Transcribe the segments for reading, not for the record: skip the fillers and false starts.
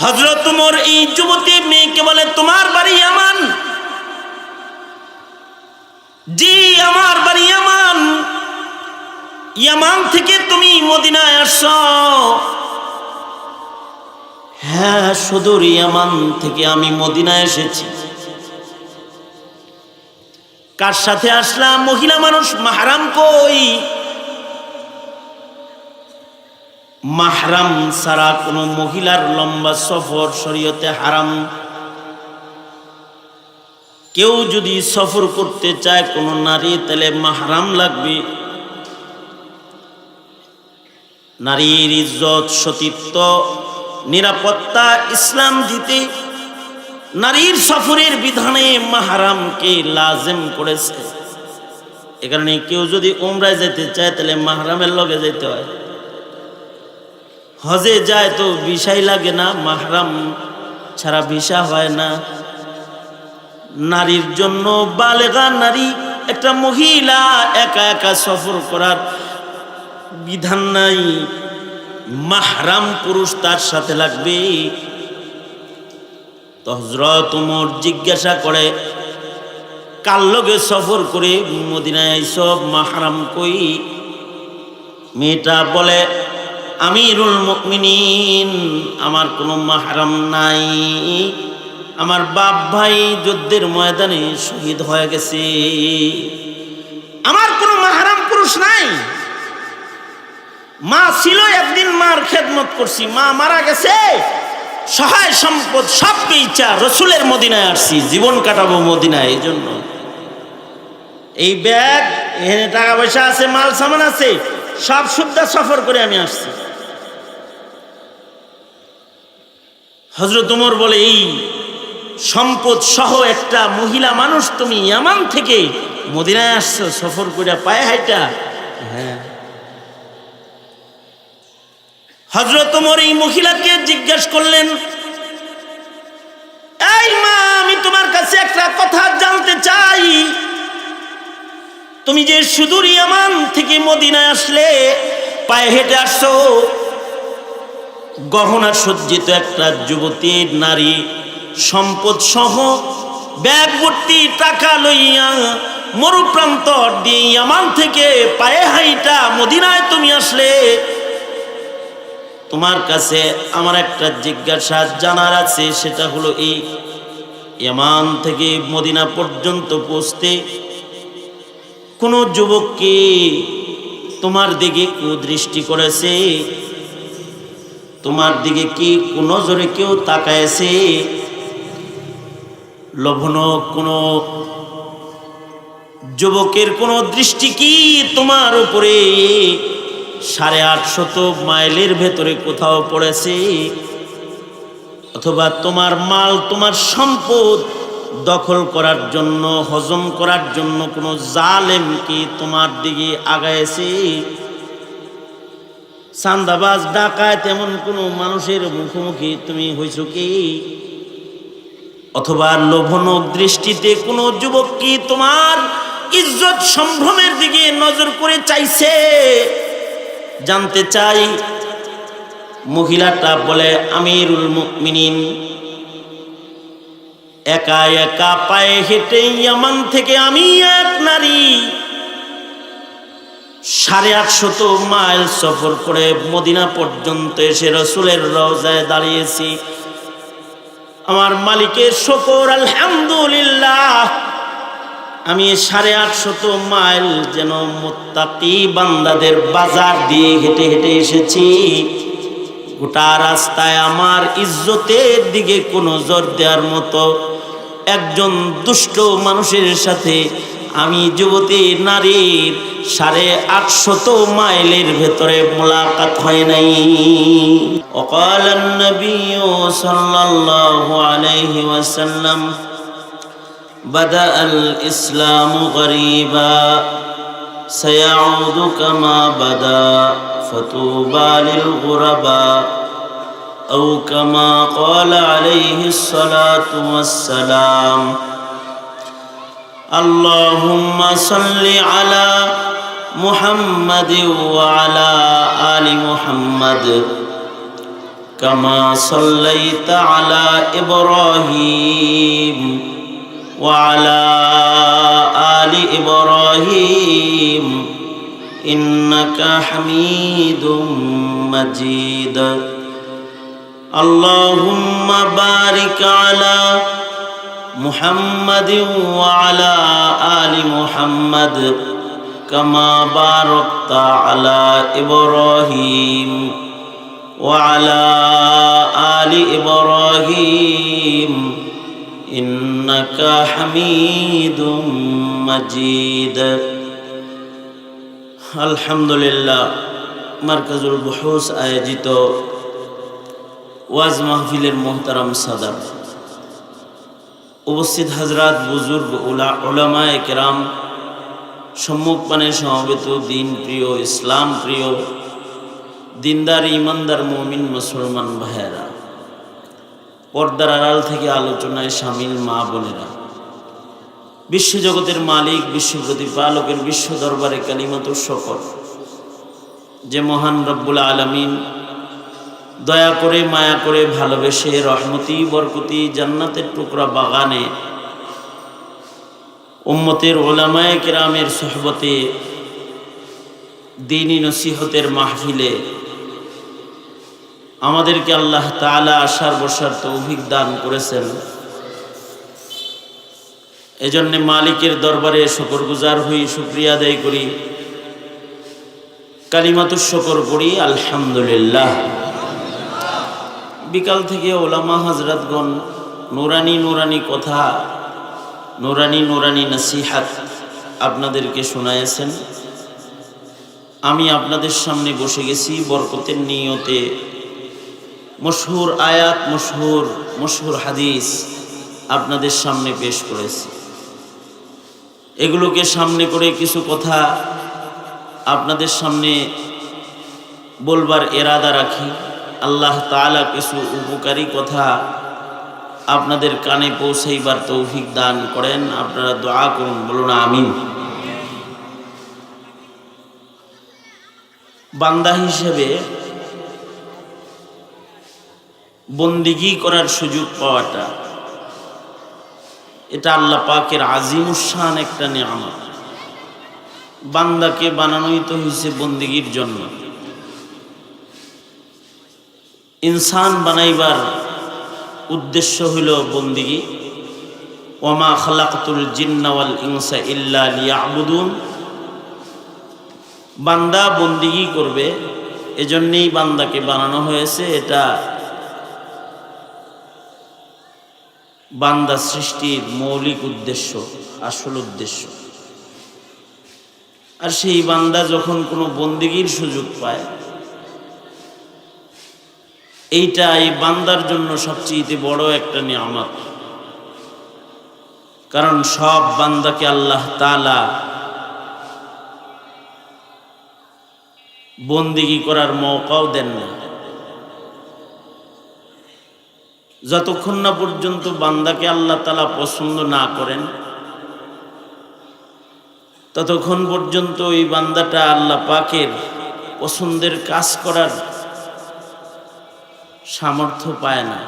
হযরত ওমর এই যুবতী মেয়েকে বলে, তোমার বাড়ি ইয়ামান? জি, আমার বাড়ি ইয়ামান। ইয়ামান থেকে তুমি মদিনায় আসছো? হ্যাঁ, সুদূর ইয়ামান থেকে আমি মদিনায় এসেছি। কার সাথে আসলাম? মহিলা মানুষ, মাহরাম কই? মাহরাম ছাড়া কোনো মহিলার লম্বা সফর শরীয়তে হারাম। কেউ যদি সফর করতে চায় কোনো নারী, তাহলে মাহরাম লাগবে। নারীর ইজ্জত, সতীত্ব, নিরাপত্তা ইসলাম দিতে নারীর সফরের বিধানে মাহরামকে লাজিম করেছে। এ কারণে কেউ যদি উমরায় যেতে চায় তাহলে মাহরামের লগে যেতে হয়। হজে যায় তো ভিসাই লাগে না, মাহরাম ছাড়া ভিসা হয় না। নারীর জন্য, বালেগা নারী, একটা মহিলা একা একা সফর করার বিধান নাই, মাহরাম পুরুষ তার সাথে লাগবে। তো হযরত ওমর জিজ্ঞাসা করে, কার লগে সফর করে মদিনায় আইছো, মাহরাম কই? মেয়েটা বলে, আমিরুল মুমিনিন, আমার কোনো মাহরাম নাই। আমার বাপ ভাই যুদ্ধের ময়দানে শহীদ হয়ে গেছে, আমার কোনো মাহরাম পুরুষ নাই। মা ছিল, একদিন মার খেদমত করছি, মা মারা গেছে, সহায় সম্পদ সব বেচা রসুলের মদিনায় আসছি, জীবন কাটাবো মদিনায়। এই জন্য এই ব্যাগ, এখানে টাকা পয়সা আছে, মাল সামান আছে, সব সুদ্ধা সফর করে আমি আসছি। হযরত ওমর বলে, এই সম্পদ সহ একটা মহিলা মানুষ তুমি ইয়ামান থেকে মদিনায় আসছো সফর করে, পায়ে হাইটা? হ্যাঁ। হযরত ওমর এই মহিলাকে জিজ্ঞাসা করলেন, এই মা, আমি তোমার কাছে একটা কথা জানতে চাই। তুমি যে সুদূর ইয়ামান থেকে মদিনায় আসলে, পায়ে হেঁটে আসছো, গহনা সজ্জিত একটা যুবতী নারী, সম্পদ সহ ব্যাগ ভর্তি টাকা লইয়া মরুপ্রান্তর দিয়ে ইয়ামান থেকে পায়ে হাইটা মদিনায় তুমি আসলে, তোমার কাছে আমার একটা জিজ্ঞাসা জানার আছে। সেটা হলো এই, ইয়ামান থেকে মদিনা পর্যন্ত পৌঁছতে কোন যুবক কি তোমার দিকে কুদৃষ্টি করেছে? তোমার দিকে কি কোন নজরে কেউ তাকায়ছে? লোভন কোন যুবকের কোন দৃষ্টি কি তোমার উপরে 850 মাইলের ভেতরে কোথাও পড়েছে? অথবা তোমার মাল, তোমার সম্পদ দখল করার জন্য, হজম করার জন্য কোন জালেম কি তোমার দিকে আগাইছে? চাঁদাবাজ, ডাকাত, এমন কোন মানুষের মুখোমুখি তুমি হইছ কি? অথবা লোভনক দৃষ্টিতে কোন যুবক কি তোমার ইজ্জত সম্ভ্রমের দিকে নজর করে চাইছে? জানতে চাই। মহিলাটা বলে, আমিরুল মুমিনিন, একা একা পায়ে হেঁটে ইয়ামান থেকে আমি এক নারী 850 মাইল সফর করে মদিনা পর্যন্ত এসে রসুলের রওজায় দাঁড়িয়েছি। আমার মালিকের শুকর, আলহামদুলিল্লাহ। আমি 850 মাইল যেন মুত্তাকি বান্দাদের বাজার দিয়ে হেঁটে হেঁটে এসেছি। গোটা রাস্তায় আমার ইজ্জতের দিকে কোনো নজর দেওয়ার মতো একজন দুষ্ট মানুষের সাথে আমি যুবতী নারীর 850 মাইলের ভেতরে মোলাকাত হয় নাই। وقال النبي صلى الله عليه وسلم بدأ الإسلام غريبا سيعود كما بدأ فطوبى للغرباء أو كما قال عليه الصلاة والسلام اللهم صل على محمد وعلى آل محمد كما صليت على إبراهيم وعلى آل إبراهيم إنك حميد مجيد اللهم بارك على محمد وعلى آل محمد كما باركت على إبراهيم وعلى آل إبراهيم إنك حميد مجيد الحمد لله মারকাজুল বুহুস আয়োজিত ওয়াজ মাহফিলের মোহতারাম সাদার উপস্থিত হযরত বুজুর্গ উলামায়ে কেরাম সম্মুখপানে সমবেত দিন প্রিয় ইসলাম প্রিয় দিনদার ইমানদার মুমিন মুসলমান ভাইয়েরা, পর্দার আড়াল থেকে আলোচনায় শামিল মা বোনেরা, বিশ্বজগতের মালিক বিশ্ব প্রতিপালকের বিশ্ব দরবারে কালিমাতুর শকর যে মহান রব্বুল আলামিন দয়া করে মায়া করে ভালোবেসে রহমতি বরকতি জান্নাতের টুকরা বাগানে উম্মতের উলামায়ে কেরামের সোহবতে দ্বীনি নসিহতের মাহফিলে আমাদেরকে আল্লাহ তাআলা আসার বসার তৌফিক দান করেছেন। এজন্য মালিকের দরবারে শুকরগুজার হই, শুকরিয়া আদায় করি, কালিমাতুশ শুকর করি আলহামদুলিল্লাহ। বিকাল থেকে ওলামা হযরতগণ নুরানি নুরানি কথা, নুরানি নুরানি নসিহত আপনাদেরকে শোনায়েছেন। আমি আপনাদের সামনে বসে গেছি বরকতের নিয়তে মশহুর আয়াত, মশহুর হাদিস আপনাদের সামনে পেশ করেছি। এগুলোকে সামনে করে কিছু কথা আপনাদের সামনে বলবার ইরাদা রাখি। আল্লাহ তাআলা কিছু উপকারী কথা আপনাদের কানে পৌঁছাইবার তৌফিক দান করেন। আপনারা দোয়া করুন, বলুন আমিন। বান্দা হিসেবে বন্দিগি করার সুযোগ পাওয়াটা এটা আল্লাহ পাকের আজিমুশান একটা নিয়ামত। বান্দাকে বানানোই তো হয়েছে বন্দিগির জন্য। ইনসান বানাইবার উদ্দেশ্য হইল বন্দিগি। ওয়ামা খালাকতুল জিন্না ওয়াল ইনসা ইল্লা লিয়াবুদুন। বান্দা বন্দিগি করবে, এজন্যই বান্দাকে বানানো হয়েছে। এটা বান্দা সৃষ্টির মৌলিক উদ্দেশ্য, আসল উদ্দেশ্য। আর সেই বান্দা যখন কোনো বন্দিগির সুযোগ পায়, এইটা এই বান্দার জন্য সবচেয়ে বড় একটা নিয়ামত। কারণ সব বান্দাকে আল্লাহ তাআলা বন্দিগি করার মওকাও দেন না। যতক্ষণ না পর্যন্ত বান্দাকে আল্লাহ তাআলা পছন্দ না করেন, ততক্ষণ পর্যন্ত ওই বান্দাটা আল্লাহ পাকের পছন্দের কাজ করার সামর্থ্য পায় না।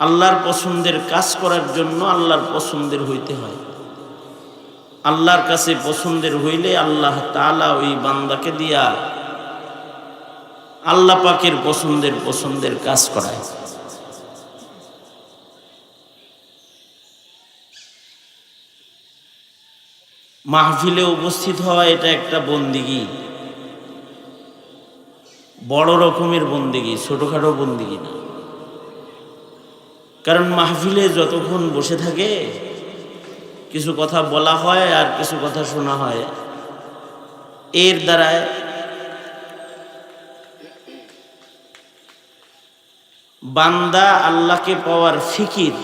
আল্লাহর পছন্দের কাজ করার জন্য আল্লাহর পছন্দের হইতে হয়। আল্লাহর কাছে পছন্দের হইলে আল্লাহ তাআলা ওই বান্দাকে দিয়া আল্লাহ পাকের পছন্দের কাজ করায়। মাহফিলে উপস্থিত হওয়া এটা একটা বন্দিগি, বড় রকমের বন্দিগি, ছোটখাটো বন্দিগি না। কারণ মাহফিলে যতক্ষণ বসে থাকে কিছু কথা বলা হয় আর কিছু কথা শোনা হয়, এর দ্বারায় বান্দা আল্লাহকে পাওয়ার ফিকির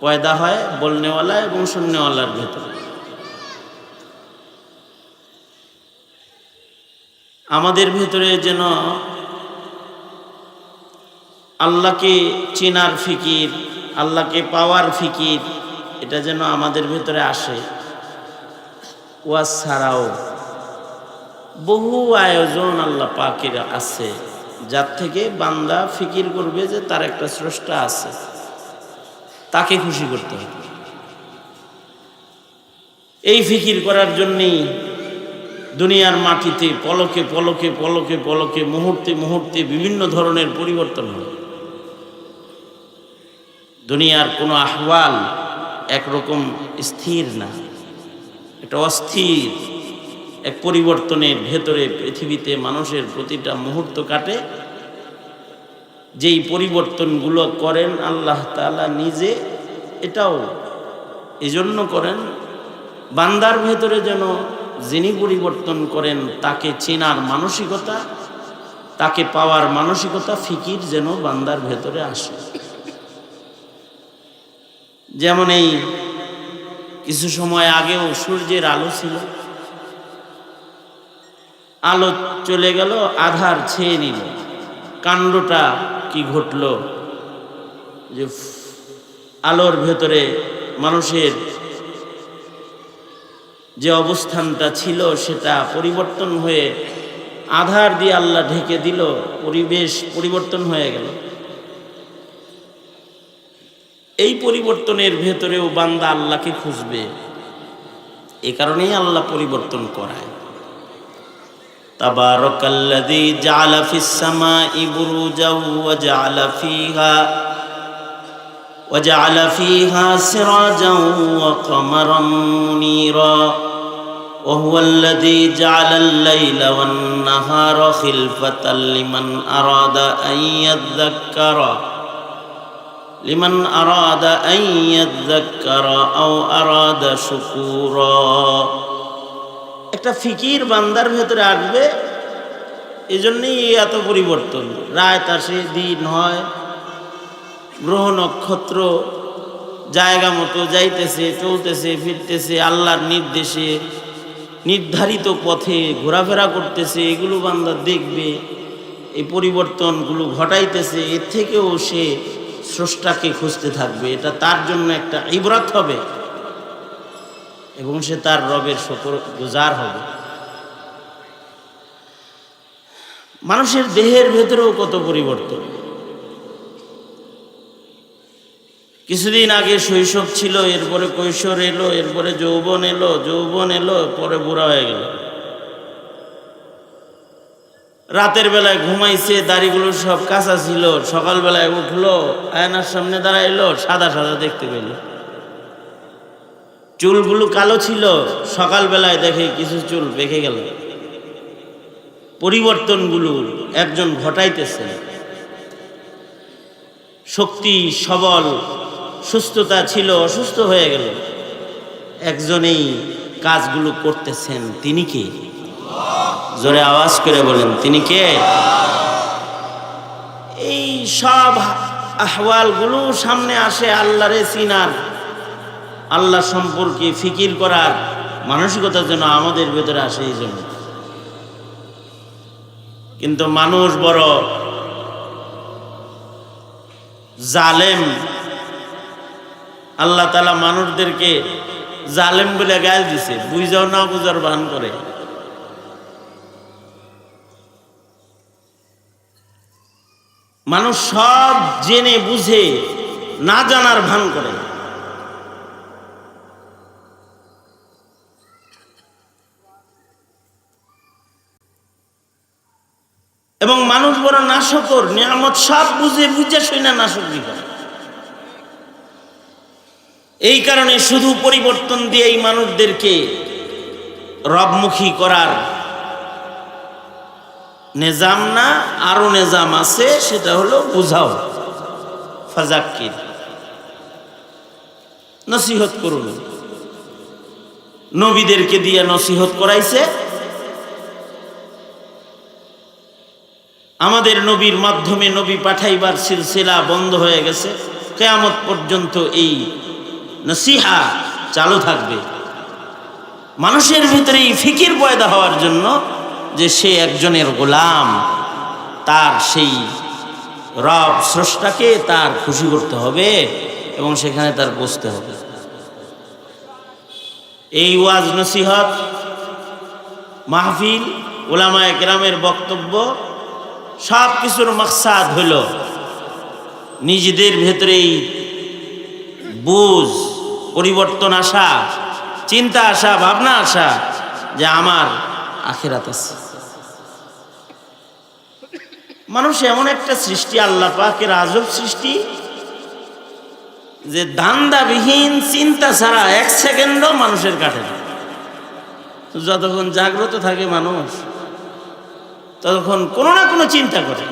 পয়দা হয় বলনেওয়ালা এবং শুননেওয়ালার ভেতরে। আমাদের ভেতরে যেন আল্লাহকে চেনার ফিকির, আল্লাহকে পাওয়ার ফিকির, এটা যেন আমাদের ভেতরে আসে। ওয়াজ ছাড়াও বহু আয়োজন আল্লাহ পাকের আছে, যার থেকে বান্দা ফিকির করবে যে তার একটা স্রষ্টা আছে, তাকে খুশি করতে হবে। এই ফিকির করার জন্যেই দুনিয়ার মাটিতে পলকে পলকে পলকে পলকে মুহূর্তে মুহূর্তে বিভিন্ন ধরনের পরিবর্তন হয়। দুনিয়ার কোনো আহওয়াল একরকম স্থির না, এটা অস্থির এক পরিবর্তনের ভেতরে পৃথিবীতে মানুষের প্রতিটা মুহূর্ত কাটে। যেই পরিবর্তনগুলো করেন আল্লাহ তাআলা নিজে, এটাও এজন্য করেন বান্দার ভেতরে যেন যিনি পরিবর্তন করেন তাকে চেনার মানসিকতা, তাকে পাওয়ার মানসিকতা, ফিকির যেন বান্দার ভেতরে আসে। যেমন এই কিছু সময় আগেও সূর্যের আলো ছিল, আলো চলে গেল, আধার ছেয়ে নিল, কাণ্ডটা কি ঘটল? যে আলোর ভেতরে মানুষের যে অবস্থানটা ছিল সেটা পরিবর্তন হয়ে আধার দিয়ে আল্লাহ ঢেকে দিল, পরিবেশ পরিবর্তন হয়ে গেল। এই পরিবর্তনের ভেতরেও বান্দা আল্লাহকে খুঁজবে, এ কারণেই আল্লাহ পরিবর্তন করায়। তাবারাকাল্লাযী জাআলা ফিস সামাই বুরুজাও ওয়া জাআলা ফিহা সিরাজাও ওয়া কমারাম মুনীরা ওয়া হুয়াল্লাযী জাআলাল লাইলা ওয়ান নাহারা খিলফাতাল লিমান আরাদা আন ইয়াযযাক্কারা আও আরাদা শুকুরা। একটা ফিকির বান্দার ভেতরে আসবে, এজন্যই এত পরিবর্তন। রাত আসে, দিন হয়, গ্রহ নক্ষত্র জায়গা মতো যাইতেছে, চলতেছে, ফিরতেছে, আল্লাহর নির্দেশে নির্ধারিত পথে ঘোরাফেরা করতেছে। এগুলো বান্দা দেখবে, এই পরিবর্তনগুলো ঘটাইতেছে, এর থেকেও সে স্রষ্টাকে খুঁজতে থাকবে। এটা তার জন্য একটা ইবরাত হবে এবং সে তার রবের শুকরগুজার হবে। মানুষের দেহের ভেতরেও কত পরিবর্তন। কিছুদিন আগে শৈশব ছিল, এরপরে কৈশোর এলো, এরপরে যৌবন এলো, যৌবন এলো, পরে বুড়া হয়ে গেল। রাতের বেলায় ঘুমাইছে, দাড়িগুলো সব কাঁচা ছিল, সকালবেলায় উঠলো, আয়নার সামনে দাঁড়াইলো, সাদা সাদা দেখতে পেল। চুলগুলো কালো ছিল, সকালবেলায় দেখে কিছু চুল পেকে গেল। পরিবর্তনগুলো একজন ঘটাইতেছে। শক্তি সবল সুস্থতা ছিল, অসুস্থ হয়ে গেল, একজনেই কাজগুলো করতেছেন। তিনি কে? জোরে আওয়াজ করে বলেন, তিনি কে? এই সব আহওয়ালগুলো সামনে আসে আল্লাহরে চিনার, আল্লাহ সম্পর্কে ফিকির করার মানসিকতা যেন আমাদের ভেতরে আসে। এই জন্য কিন্তু মানুষ বড় জালেম। আল্লাহ তাআলা মানুষদেরকে জালেম বলে গাল দিছে, বুঝাও না বুঝার ভান করে। মানুষ সব জেনে বুঝে না জানার ভান করে। এবং মানুষ বড় নাশকর, নিয়ামত সব বুঝে বুঝে শুনে নাশকরি করে। এই কারণে শুধু পরিবর্তন দিয়ে এই মানুষদেরকে রবমুখী করার নিজাম না, আরো নিজাম আছে, সেটা হলো বুঝাও, ফাযাক্কির, নসিহত করুন। নবীদেরকে দিয়ে নসিহত করাইছে। আমাদের নবীর মাধ্যমে নবী পাঠাইবার সিলসিলা বন্ধ হয়ে গেছে, কিয়ামত পর্যন্ত এই নসিহা চালু থাকবে। মানুষের ভিতরে এই ফিকির পয়দা হওয়ার জন্য যে সে একজনের গোলাম, তার সেই রব স্রষ্টাকে তার খুশি করতে হবে এবং সেখানে তার বসতে হবে। এই ওয়াজ নসিহত মাহফিল উলামায়ে কেরামের বক্তব্য, সব কিছুর মাকসাদ হইল নিজেদের ভেতরেই বুঝ পরিবর্তন আসা, চিন্তা আসা, ভাবনা আসা যে আমার আখিরাত আছে। মানুষ এমন একটা সৃষ্টি, আল্লাহ পাকের আজব সৃষ্টি, যে ধান্দাবিহীন চিন্তা ছাড়া এক সেকেন্ডও মানুষের কাটে না। যতক্ষণ জাগ্রত থাকে মানুষ ততক্ষণ কোনো না কোনো চিন্তা করে,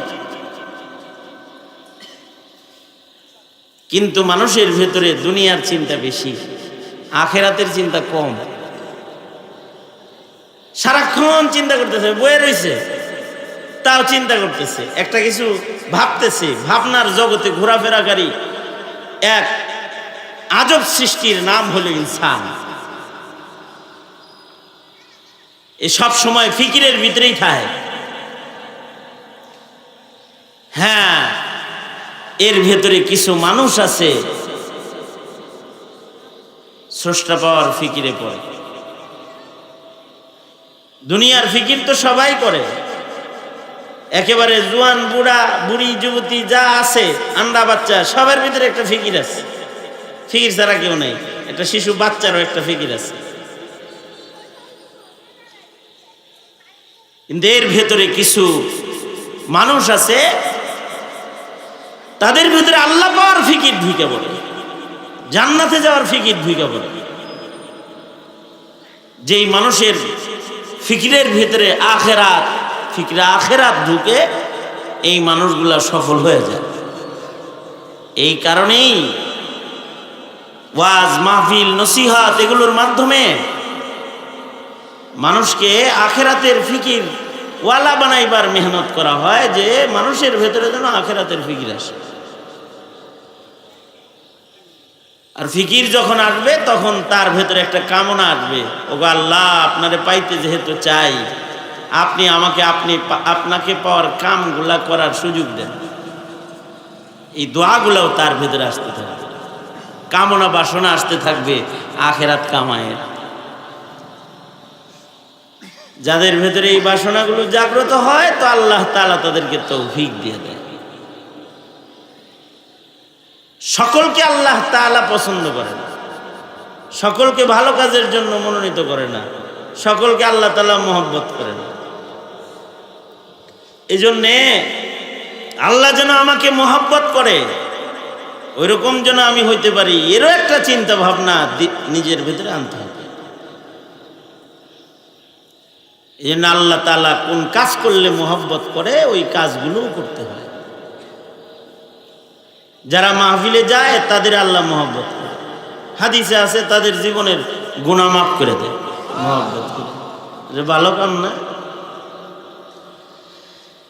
কিন্তু মানুষের ভেতরে দুনিয়ার চিন্তা বেশি, আখেরাতের চিন্তা কম। সারাক্ষণ চিন্তা করতেছে, বয়ে রয়েছে তাও চিন্তা করতেছে, একটা কিছু ভাবতেছে। ভাবনার জগতে ঘোরাফেরাকারী এক আজব সৃষ্টির নাম হলো ইনসান। এ সব সময় ফিকিরের ভিতরেই থাকে। হ্যাঁ, এর ভেতরে কিছু মানুষ আছে স্রষ্টা পাওয়ার ফিকিরে পড়ে। দুনিয়ার ফিকির তো সবাই করে, একেবারে জোয়ান বুড়া বুড়ি যুবতী যা আছে, আন্ডা বাচ্চা, সবার ভিতরে একটা ফিকির আছে। ফিকির ছাড়া কেউ নেই। একটা শিশু বাচ্চারও একটা ফিকির আছে। কিন্তু এর ভেতরে কিছু মানুষ আছে, তাদের ভেতরে আল্লাহ পাওয়ার ফিকির ঢুকে পড়ে, জান্নাতে যাওয়ার ফিকির ঢুকে পড়ে। যেই মানুষের ফিকিরের ভিতরে আখেরাত, ফিকিরে আখেরাত ঢুকে, এই মানুষগুলা সফল হয়ে যায়। এই কারণেই ওয়াজ মাহফিল নসিহত এগুলোর মাধ্যমে মানুষকে আখেরাতের ফিকির ওয়ালা বানাইবার মেহনত করা হয়, যে মানুষের ভেতরে যেন আখেরাতের ফিকির আসে। আর ফিকির যখন আসবে তখন তার ভেতরে একটা কামনা আসবে, ওগো আল্লাহ, আপনারে পাইতে যেহেতু চাই, আপনি আমাকে আপনাকে পাওয়ার কামগুলা করার সুযোগ দেন। এই দোয়াগুলাও তার ভেতরে আসতে থাকবে, কামনা বাসনা আসতে থাকবে আখেরাত কামায়ের। যাদের ভেতরে এই বাসনাগুলো জাগ্রত হয়, তো আল্লাহ তাআলা তাদেরকে তৌফিক দিয়ে দেয়। সকলকে আল্লাহ তাআলা পছন্দ করে না, সকলকে ভালো কাজের জন্য মনোনীত করে না, সকলকে আল্লাহ তাআলা মহব্বত করে না। এই জন্যে আল্লাহ যেন আমাকে মহব্বত করে, ওইরকম যেন আমি হইতে পারি, এরও একটা চিন্তা ভাবনা নিজের ভেতরে আনতে হবে। এই জন্য আল্লাহ তাআলা কোন কাজ করলে মহব্বত করে, ওই কাজগুলোও করতে হয়। যারা মাহফিলে যায় তাদের আল্লাহ মহব্বত করে, হাদিসে আছে তাদের জীবনের গুনাহ মাফ করে দেয় মহব্বত করে। ভালো কাম না?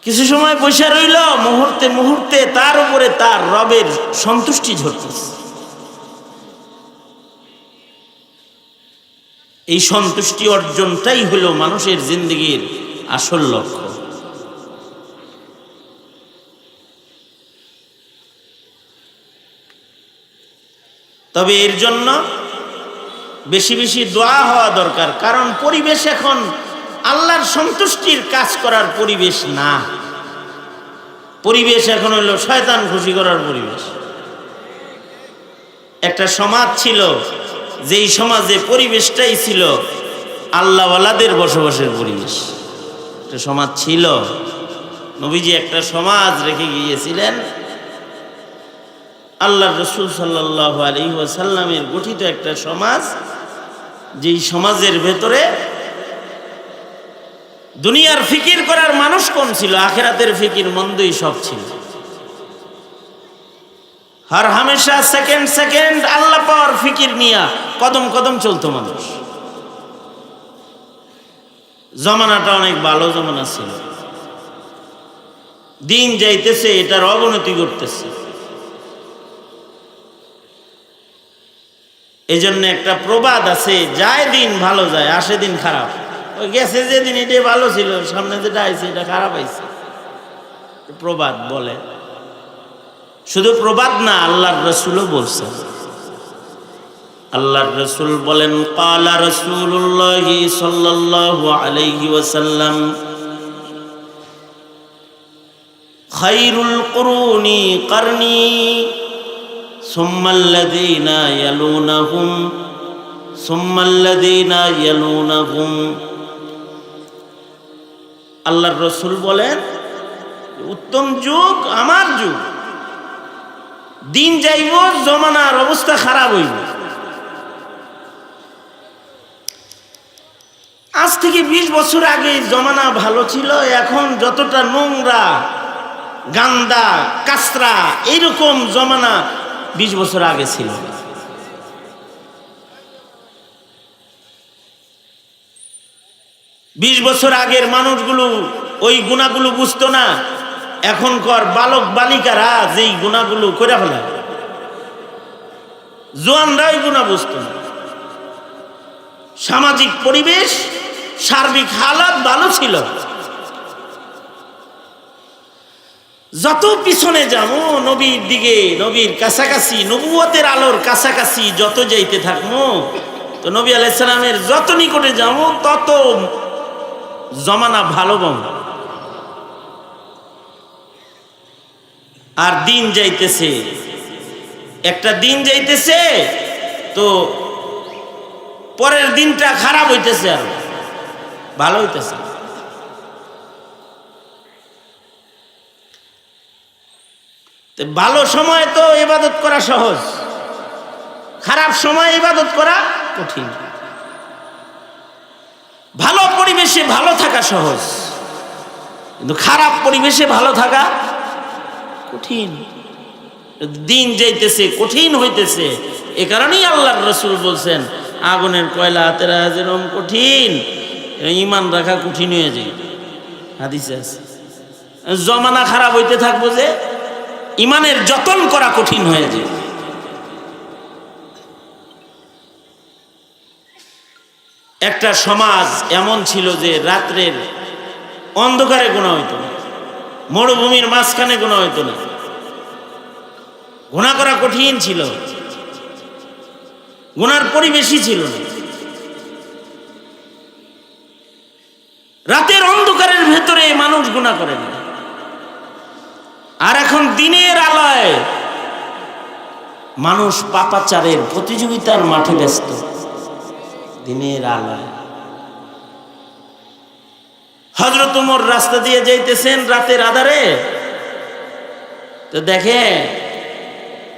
কিছু সময় বসে রইল, মুহূর্তে মুহূর্তে তার উপরে তার রবের সন্তুষ্টি ঝরতেছে। এই সন্তুষ্টি অর্জনটাই হলো মানুষের জিন্দেগির আসল লক্ষ্য। তবে এর জন্য বেশি বেশি দোয়া হওয়া দরকার, কারণ পরিবেশ এখন আল্লাহর সন্তুষ্টির কাজ করার পরিবেশ না। পরিবেশ এখন হলো শয়তান খুশি করার পরিবেশ। একটা সমাজ ছিল, যেই সমাজে পরিবেশটাই ছিল আল্লাহওয়ালাদের বসবাসের পরিবেশ। একটা সমাজ ছিল, নবীজি একটা সমাজ রেখে গিয়েছিলেন, আল্লাহর রাসূল সাল্লাল্লাহু আলাইহি ওয়াসাল্লামের গঠিত একটা সমাজ, যেই সমাজের ভেতরে দুনিয়ার ফিকির করার মানুষ কম ছিল, আখিরাতের ফিকির মন্দই সব ছিল। হর হামেশা সেকেন্ড সেকেন্ড আল্লাহ পাওয়ার ফিকির নিয়ে কদম কদম চলতো মানুষ। জমানাটা অনেক ভালো জমানা ছিল। দিন যাইতেছে, এটার অবনতি ঘটতেছে। এই জন্য একটা প্রবাদ আছে, যায় দিন ভালো যায়, আসে দিন খারাপ। ওই গেছে যেদিন এটা ভালো ছিল, সামনে যেটা আইছে এটা খারাপ আইছে, প্রবাদ বলে। শুধু প্রবাদ না, আল্লাহর রাসূলও বলছেন। আল্লাহর রাসূল বলেন, ক্বালা রাসূলুল্লাহি সাল্লাল্লাহু আলাইহি ওয়াসাল্লাম, খায়রুল কুরুনি কারনি সুম্মাল্লাযীনা ইয়ালুনাহুম সুম্মাল্লাযীনা ইয়ালুনাহুম। আল্লাহর রাসূল বলেন উত্তম যুগ আমার যুগ। দিন যাইব, জমানার অবস্থা খারাপ হইব। আজ থেকে 20 বছর আগে জমানা ভালো ছিল, এখন যতটা নোংরা, গান্দা, কাচরা, এইরকম জমানা 20 বছর আগে ছিল। 20 বছর আগের মানুষগুলো ওই গুণাগুলো বুঝতো না। এখনকার বালক বালিকারা যেই গুণাগুলো করে ফেলায়, জোয়ানরা ওই গুণা বুঝতো না। সামাজিক পরিবেশ, সার্বিক হালাত ভালো ছিল। যত পিছনে যাবো নবীর দিকে, নবীর কাছাকাছি, নবুয়তের আলোর কাছাকাছি যত যাইতে থাকবো, তো নবী আলাইহিস সালামের যত নিকটে যাবো তত জমানা ভালো বম। আর দিন যাইতেছে, একটা দিন যাইতেছে তো পরের দিনটা খারাপ হইতেছে, আর ভালো হইতেছে। ভালো সময় তো ইবাদত করা সহজ, খারাপ সময় ইবাদত করা কঠিন। ভালো পরিবেশে ভালো থাকা সহজ, কিন্তু খারাপ পরিবেশে ভালো থাকা কঠিন। দিন যাইতেছে, কঠিন হইতেছে। এ কারণেই আল্লাহর রাসূল বলছেন আগুনের কয়লা হাতে রাখা যেরকম কঠিন, ঈমান রাখা কঠিন হয়ে যায়। হাদিসে আছে জমানা খারাপ হইতে থাকবো যে ঈমানের যতন করা কঠিন হয়ে যায়। একটা সমাজ এমন ছিল যে রাত্রের অন্ধকারে গুনাহ হইতো না, মরুভূমির মাঝখানে গুনাহ হইতো না, গুনাহ করা কঠিন ছিল, গুনার পরিবেশই ছিল না। রাতের অন্ধকারের ভেতরে মানুষ গুনাহ করে না। আর এখন দিনের আলোয় মানুষ পাপাচারের প্রতিযোগিতার মাঠে ব্যস্ত। দিনের আলোয় হযরত ওমর রাস্তা দিয়ে যাইতেছেন রাতের আধারে, তো দেখে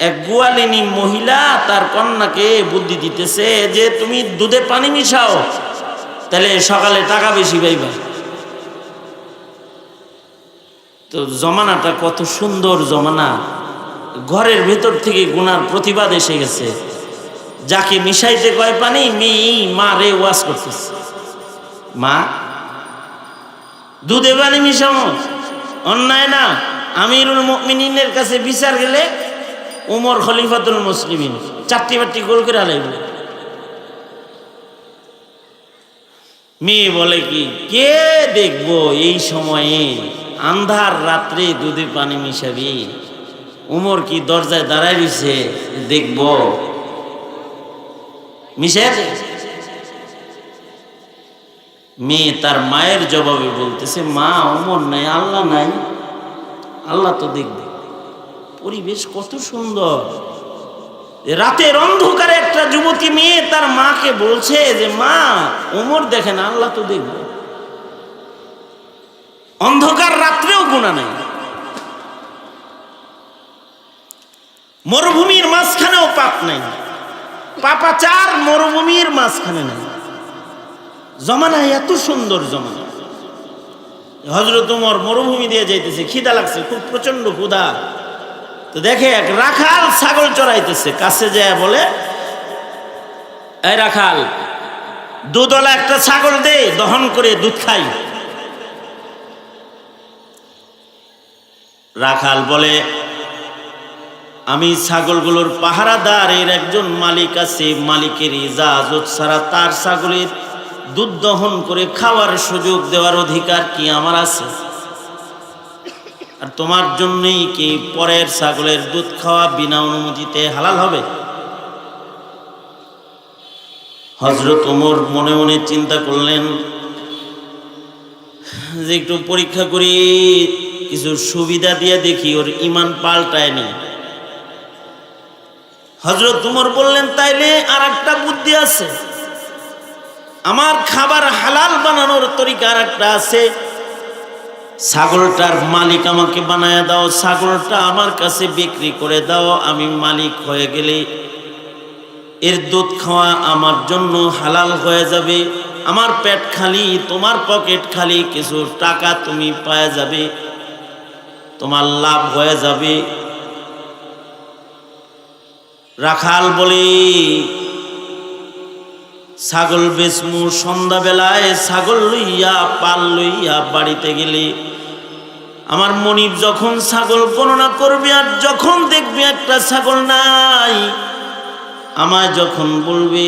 এক গোয়ালিনী মহিলা তার কন্যাকে বুদ্ধি দিতেছে যে তুমি দুধে পানি মিশাও, তাহলে সকালে টাকা বেশি পাইবা। তো জমানাটা কত সুন্দর জমানা। ঘরের ভেতর থেকে গুনার প্রতিবাদ এসে গেছে। যাকে মিশাইতে কয় পানি, মা রে ওয়াজ করতেছে, মা দুধে পানি মিশাও অন্যায় না। আমিরুল মুমিনিনের কাছে বিচার গেলে উমর খলিফাতুল মুসলিমিন চারটি বাটি গোল করে আলাইব। মেয়ে বলে কি কে দেখবো এই সময়ে, আন্ধার রাত্রে দুধে পানি মিশাবি? উমর কি দরজায় দাঁড়ায় রইছে দেখবো? মিশে মেয়ে তার মায়ের জবাবে বলতেছে, মা উমর নাই, আল্লাহ নাই, আল্লাহ তো দেখবে। পরিবেশ কত সুন্দর। রাতের অন্ধকারে একটা যুবতী মেয়ে তার মাকে বলছে যে মা উমর দেখেন, আল্লাহ তো দেখবে। অন্ধকার রাত্রেও গুনাহ নাই, মরুভূমির মাঝখানেও পাপ নাই, পাপাচার মরুভূমির মাঝখানে নাই। জমানা এত সুন্দর জমানা। হযরত ওমর মরুভূমি দিয়ে যাইতেছে, খিদা লাগছে, খুব প্রচন্ড ক্ষুধা। তো দেখে এক রাখাল ছাগল চড়াইতেছে, কাছে যায় বলে, এই রাখাল দুধওয়ালা একটা ছাগল দে, দহন করে দুধ খাই। রাখাল বলে, আমি ছাগলগুলোর পাহারাদার, এর একজন মালিক আছে, মালিকের ইজাজত ছাড়া তার ছাগলের দুধ দহন করে খাওয়ার সুযোগ দেওয়ার অধিকার কি আমার আছে? আর তোমার জন্যই কি পরের ছাগলের দুধ খাওয়া বিনা অনুমতিতে হালাল হবে? হযরত ওমর মনে মনে চিন্তা করলেন যে একটু পরীক্ষা করি কিছু সুবিধা দিয়ে দেখি ওর ইমান পাল্টায়নি। হযরত উমর বললেন, তাইলে আর একটা বুদ্ধি আছে, আমার খাবার হালাল বানানোর তরিকা আর একটা আছে। ছাগলটার মালিক আমাকে বানায় দাও, ছাগলটা আমার কাছে বিক্রি করে দাও, আমি মালিক হয়ে গেলে এর দুধ খাওয়া আমার জন্য হালাল হয়ে যাবে, আমার পেট খালি, তোমার পকেট খালি, কিছু টাকা তুমি পাওয়া যাবে, তোমার লাভ হয়ে যাবে। রাখাল বলে, ছাগল বেচমু, সন্ধ্যাবেলায় ছাগল লইয়া পাল লইয়া বাড়িতে গেলে আমার মনিব যখন ছাগল গণনা করবে আর যখন দেখবে একটা ছাগল নাই, আমায় যখন বলবে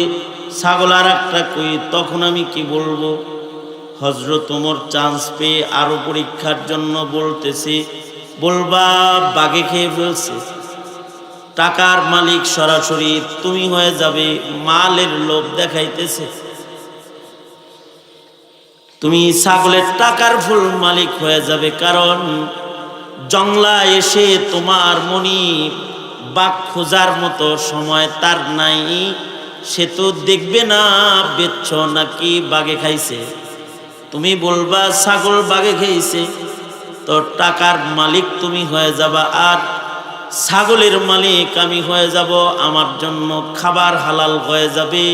ছাগল আর একটা কই, তখন আমি কি বলবো? হযরত ওমর চান্স পেয়ে আরো পরীক্ষার জন্য বলতেছে, বলবা বাগে খেয়ে ফেলছে, টাকার মালিক সরাসরি তুমি হয়ে যাবে, মালের লোভ দেখাইতেছে, তুমি ছাগলের টাকার ফুল মালিক হয়ে যাবে। কারণ জংলা এসে তোমার মনি বাঘ খোঁজার মতো সময় তার নাই, সে তো দেখবে না বেচছ নাকি বাঘে খাইছে, তুমি বলবা ছাগল বাঘে খেয়েছে, তো টাকার মালিক তুমি হয়ে যাবা, আর ছাগলের মালিক আমি হয়ে যাব, আমার জন্য খাবার হালাল হয়ে যাবে।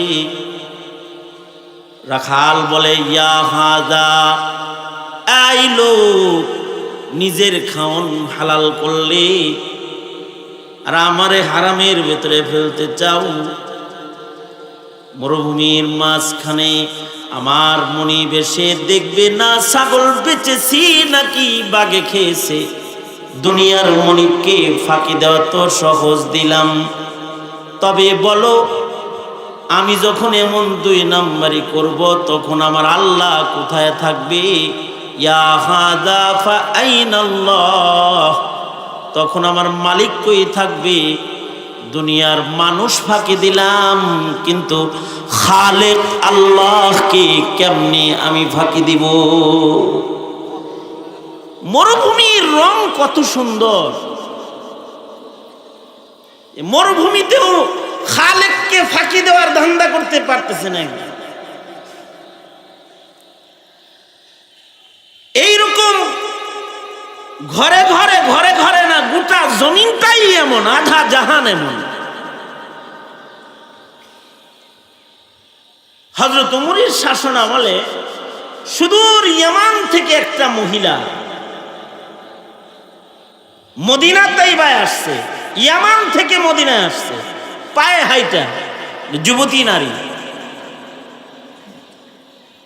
রাখাল বলে, ইয়া হাদা, এই লোক নিজের খাওন হালাল করলে আর আমারে হারামের ভেতরে ফেলতে চাও? মরুভূমির মাঝখানে আমার মনিব এসে দেখবে না ছাগল বেচেছি নাকি বাঘে খেয়েছে, দুনিয়ার মনিবকে ফাঁকি দেওয়া তো সহজ দিলাম, তবে বলো আমি যখন এমন দুই নাম্বারি করব তখন আমার আল্লাহ কোথায় থাকবে? ইয়া হাদা ফা আইনাল্লাহ, তখন আমার মালিক কই থাকবে? দুনিয়ার মানুষ ফাঁকি দিলাম, কিন্তু খালেক আল্লাহকে কেমনে আমি ফাঁকি দিব? মরুভূমির রং কত সুন্দর, মরুভূমিতেও খালেককে ফাঁকি দেওয়ার ধান্দা করতে পারতেছে না। এইরকম ঘরে ঘরে ঘরে ঘরে না, গোটা জমিনটাই এমন, আধা জাহান এমন। হযরত উমরের শাসন আমলে সুদূর ইয়ামান থেকে একটা মহিলা মদিনা তাইবায় আসছে, ইয়ামান থেকে মদিনায় আসছে পায়ে হাইটা, যুবতী নারী।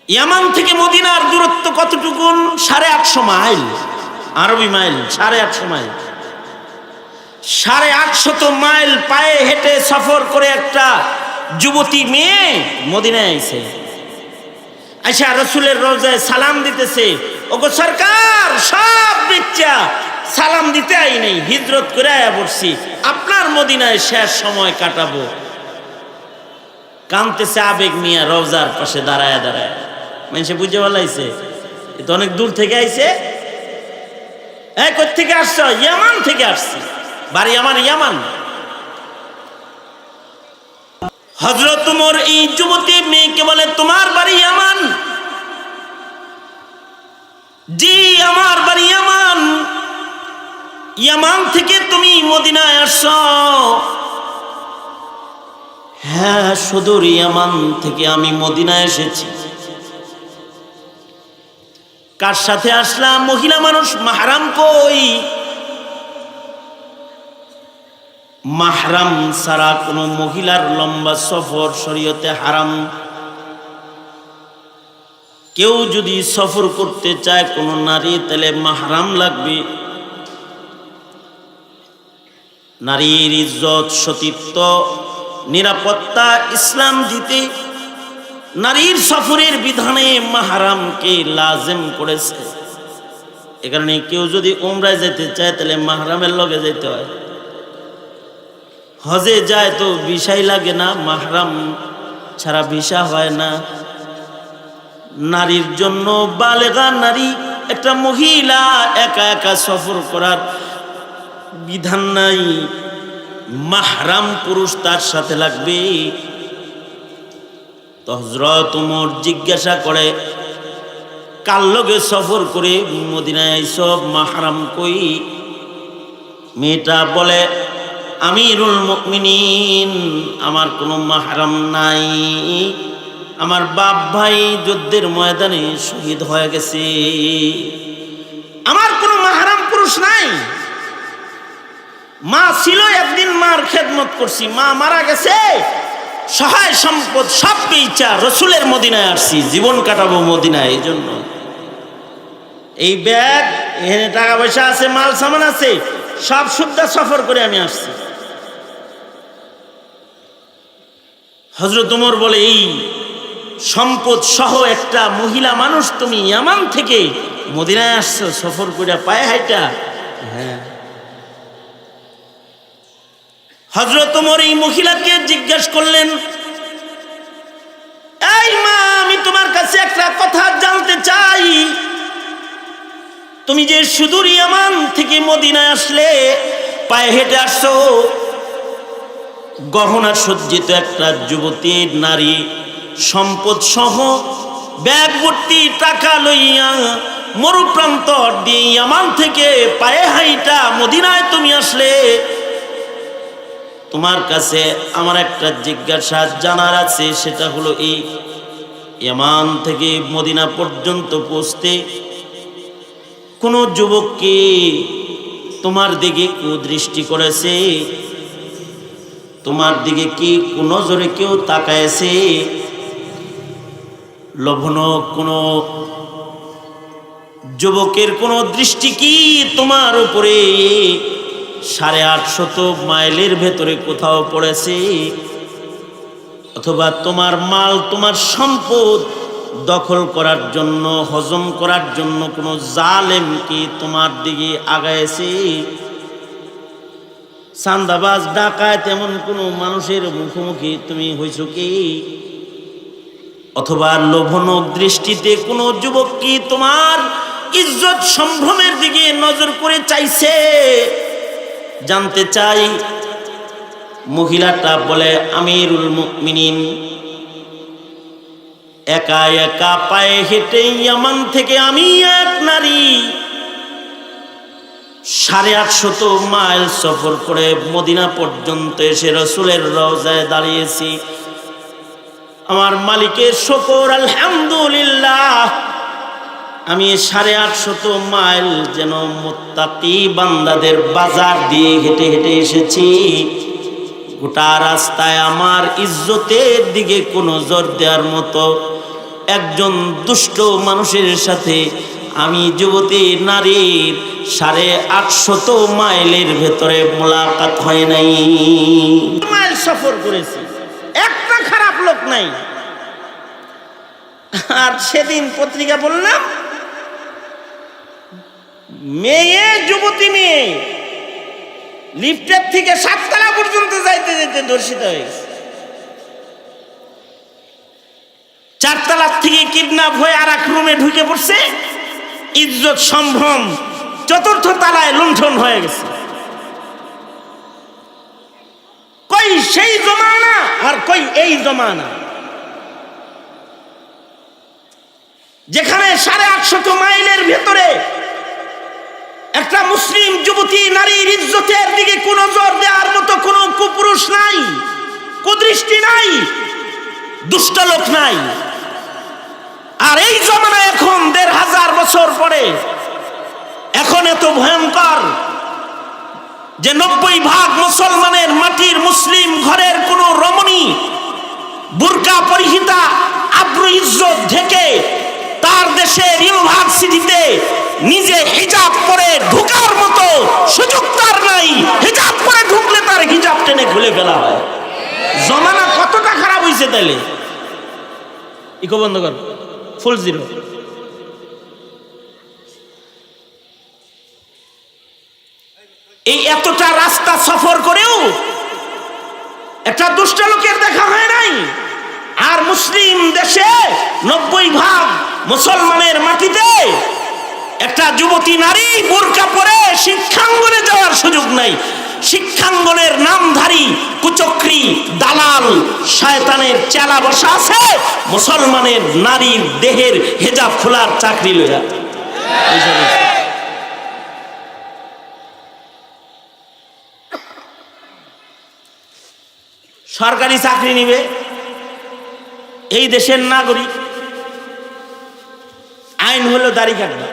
ইয়ামান থেকে মদিনার দূরত্ব কতটুকুন? 850 মাইল, আরবি মাইল 850 মাইল। 850 মাইল পায়ে হেঁটে সফর করে একটা যুবতী মেয়ে মদিনায় আইছে, আইসা রাসূলের রওজায় সালাম দিতেছে। ওগো সরকার, সব বিচ্চা সালাম দিতে আই নেই, হিজরত করে আয়া পড়ছি, আপনার মদিনায় শেষ সময় কাটাবো। কাঁদতেছে আবেগ নিয়ে রওজার পাশে দাঁড়ায় দাঁড়ায়। মানুষে বুঝে বলাইছে এ তো অনেক দূর থেকে আইছে। এই কোথা থেকে আসছো? ইয়ামান থেকে আসছি, বাড়ি আমার ইয়ামান। হযরত ওমর এই যুবতী মেয়েকে বলে, তোমার বাড়ি ইয়ামান? জি, আমার বাড়ি ইয়ামান। ইয়ামান থেকে তুমি মদিনায় আসছো? হ্যাঁ, সুদূর ইয়ামান থেকে আমি মদিনায় এসেছি। কার সাথে আসলাম? মহিলা মানুষ, মাহরাম কই? মাহরাম ছাড়া কোনো মহিলার লম্বা সফর শরীয়তে হারাম। কেউ যদি সফর করতে চায় কোনো নারী, তাহলে মাহরাম লাগবে। নারীর ইজ্জত, সতীত্ব, নিরাপত্তা ইসলাম দিতে নারীর সফরের বিধানে মাহরামকে লাজিম করেছে। এ কারণে কেউ যদি উমরায় যেতে চায় তাহলে মাহরামের লগে যেতে হয়। হজে যায় তো ভিসাই লাগে না, মাহরাম ছাড়া ভিসা হয় না। নারীর জন্য বালেগা নারী একটা মহিলা একা একা সফর করার বিধান নাই, মাহরাম পুরুষ তার সাথে লাগবে। তো হযরত ওমর জিজ্ঞাসা করে, কার লগে সফর করে মদিনায় আইসব, মাহরাম কই? মেয়েটা বলে, আমিরুল মুমিনিন, আমার কোনো মাহরাম নাই, আমার বাপ ভাই যুদ্ধের ময়দানে শহীদ হয়ে গেছে, আমার কোনো মাহরাম পুরুষ নাই। মা ছিল, একদিন মার খেদমত করছি, মা মারা গেছে, সহায় সম্পদ সব বেচা রসুলের মদিনায় আসছি, জীবন কাটাবো মদিনায়। এই জন্য এই ব্যাগ, এখানে টাকা পয়সা আছে, মাল সামান আছে, সব সুদ্ধা সফর করে আমি আসছি। হযরত ওমর বলে, এই সম্পদ সহ একটা মহিলা মানুষ তুমি ইয়ামান থেকে মদিনায় আসছো সফর করে, পায়ে হাইটা? হ্যাঁ। হযরত ওমর এই মহিলাকে জিজ্ঞেস করলেন, এই মা, আমি তোমার কাছে একটা কথা জানতে চাই, তুমি যে সুদূর ইয়ামান থেকে মদিনায় আসলে, পায়ে হেঁটে আসছো, গহনা সজ্জিত একটা যুবতী নারী, সম্পদ সহ ব্যাগ ভর্তি টাকা লইয়া মরুপ্রান্তর দিয়ে ইয়ামান থেকে পায়ে হাইটা মদিনায় তুমি আসলে, তোমার কাছে আমার একটা জিজ্ঞাসা জানার আছে, সেটা হলো এই, ইয়ামান থেকে মদিনা পর্যন্ত পৌঁছতে কোন যুবককে তোমার দিকে কুদৃষ্টি করেছে? তোমার দিকে কি কোন নজরে কেউ তাকায়ছে? লভনো কোন যুবকের কোন দৃষ্টি কি তোমার উপরে 850 মাইলের ভেতরে কোথাও পড়েছে? অথবা তোমার মাল, তোমার সম্পদ দখল করার জন্য, হজম করার জন্য কোনো জালেম কি তোমার দিকে আগাইছে? চাঁদাবাজ, ডাকাত, এমন কোনো মানুষের মুখোমুখি তুমি হইছো কি? অথবা লোভনক দৃষ্টিতে কোনো যুবক কি তোমার ইজ্জত সম্ভ্রমের দিকে নজর করে চাইছে? জানতে চাই। মহিলাটা বলে, আমিরুল মুমিনিন, একা একা পায়ে হেঁটে ইয়ামান থেকে আমি এক নারী 850 মাইল সফর করে মদিনা পর্যন্ত এসে রসুলের রওজায় দাঁড়িয়েছি। আমার মালিকের শুকর, আলহামদুলিল্লাহ, আমি 850 মাইল যেন মুত্তাকি বান্দাদের বাজার দিয়ে হেঁটে হেঁটে এসেছি। গোটা রাস্তায় আমার ইজ্জতের দিকে কোনো নজর দেওয়ার মতো একজন দুষ্ট মানুষের সাথে আমি যুবতী নারীর 850 মাইলের ভেতরে মোলাকাত হয় নাই। মাইল সফর করেছি, একটা খারাপ লোক নাই। আর সেদিন পত্রিকা বললাম, মেয়ে, যুবতী মেয়ে লিফটের থেকে 7 তলা পর্যন্ত যাইতে যেতে ধর্ষিত হয়ে গেছে। 4 তলা থেকে কিডন্যাপ হয়ে আর এক রুমে ঢুকে পড়ছে। ইজ্জত সম্ভ্রম 4র্থ তলায় লুণ্ঠন হয়ে গেছে। কই সেই জমানা আর কই এই জমানা, যেখানে 850 মাইলের ভেতরে একটা মুসলিম যুবতী নারীর ইজ্জতের দিকে কোন নজর দেওয়ার মতো কোনো কুপুরুষ নাই, কুদৃষ্টি নাই, দুষ্ট লোক নাই। আর এই জমানা এখন 1500 বছর পরে এখন এত ভয়ঙ্কর যে 90% মুসলমানের মাটির মুসলিম ঘরের কোন রমণী বুরকা পরিহিতা, আব্রু ইজ্জত ঢেকে তার দেশের ইউনিভার্সিটিতে নিজে হিজাব পরে ঢোকার মতো সুযোগ তার নাই। হিজাব পরে ঢুকলে তার হিজাব টেনে খুলে ফেলা হয়। জমানা কতটা খারাপ হয়েছে তাইলে? ইকো বন্ধ কর, ফুল জিরো। এই এতটা রাস্তা সফর করেও একটা দুষ্ট লোকের দেখা হয় নাই। আর মুসলিম দেশে 90% মুসলমানের মাটিতে একটা যুবতী নারী বোরকা পরে শিক্ষাঙ্গনে যাওয়ার সুযোগ নাই। শিক্ষাঙ্গনের নামধারী কুচক্রী দালাল শয়তানের চেলা বসা আছে মুসলমানের নারীর দেহের হেজাব খোলার চাকরি লইয়া। সরকারি চাকরি নিবে এই দেশের নাগরিক, আইন হলো দাড়ি কাটবে।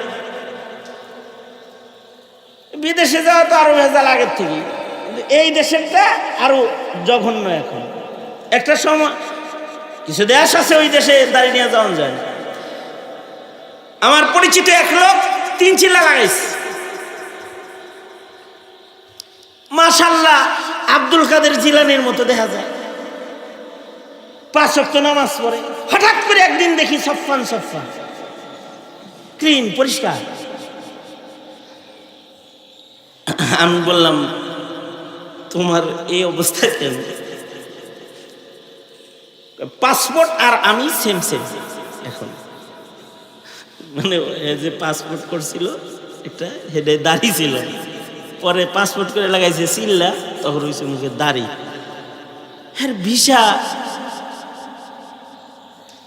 বিদেশে যাওয়া তো আরো ভেজাল আগের থেকে, এই দেশেরটা আরো জঘন্য। এখন একটা সময় কিছু দেশ আছে ওই দেশে দাড়ি নিয়ে যাওয়া যায়। আমার পরিচিত এক লোক 3 চিল্লা লাগাইছে, মাশাআল্লাহ আব্দুল কাদের জিলানির মতো দেখা যায়, 5 ওয়াক্ত নামাজ পড়ে। হঠাৎ করে একদিন দেখি সফান ক্লিন পরিষ্কার। আমি বললাম তোমার এই অবস্থা কেন? পাসপোর্ট আর আমি সেম এখন। মানে যে পাসপোর্ট করছিল একটা হেডে দাড়ি ছিল, পরে পাসপোর্ট করে লাগাইছে চিল্লা, তখন হয়েছে মুখে দাড়ি। হ্যাঁ, ভিসা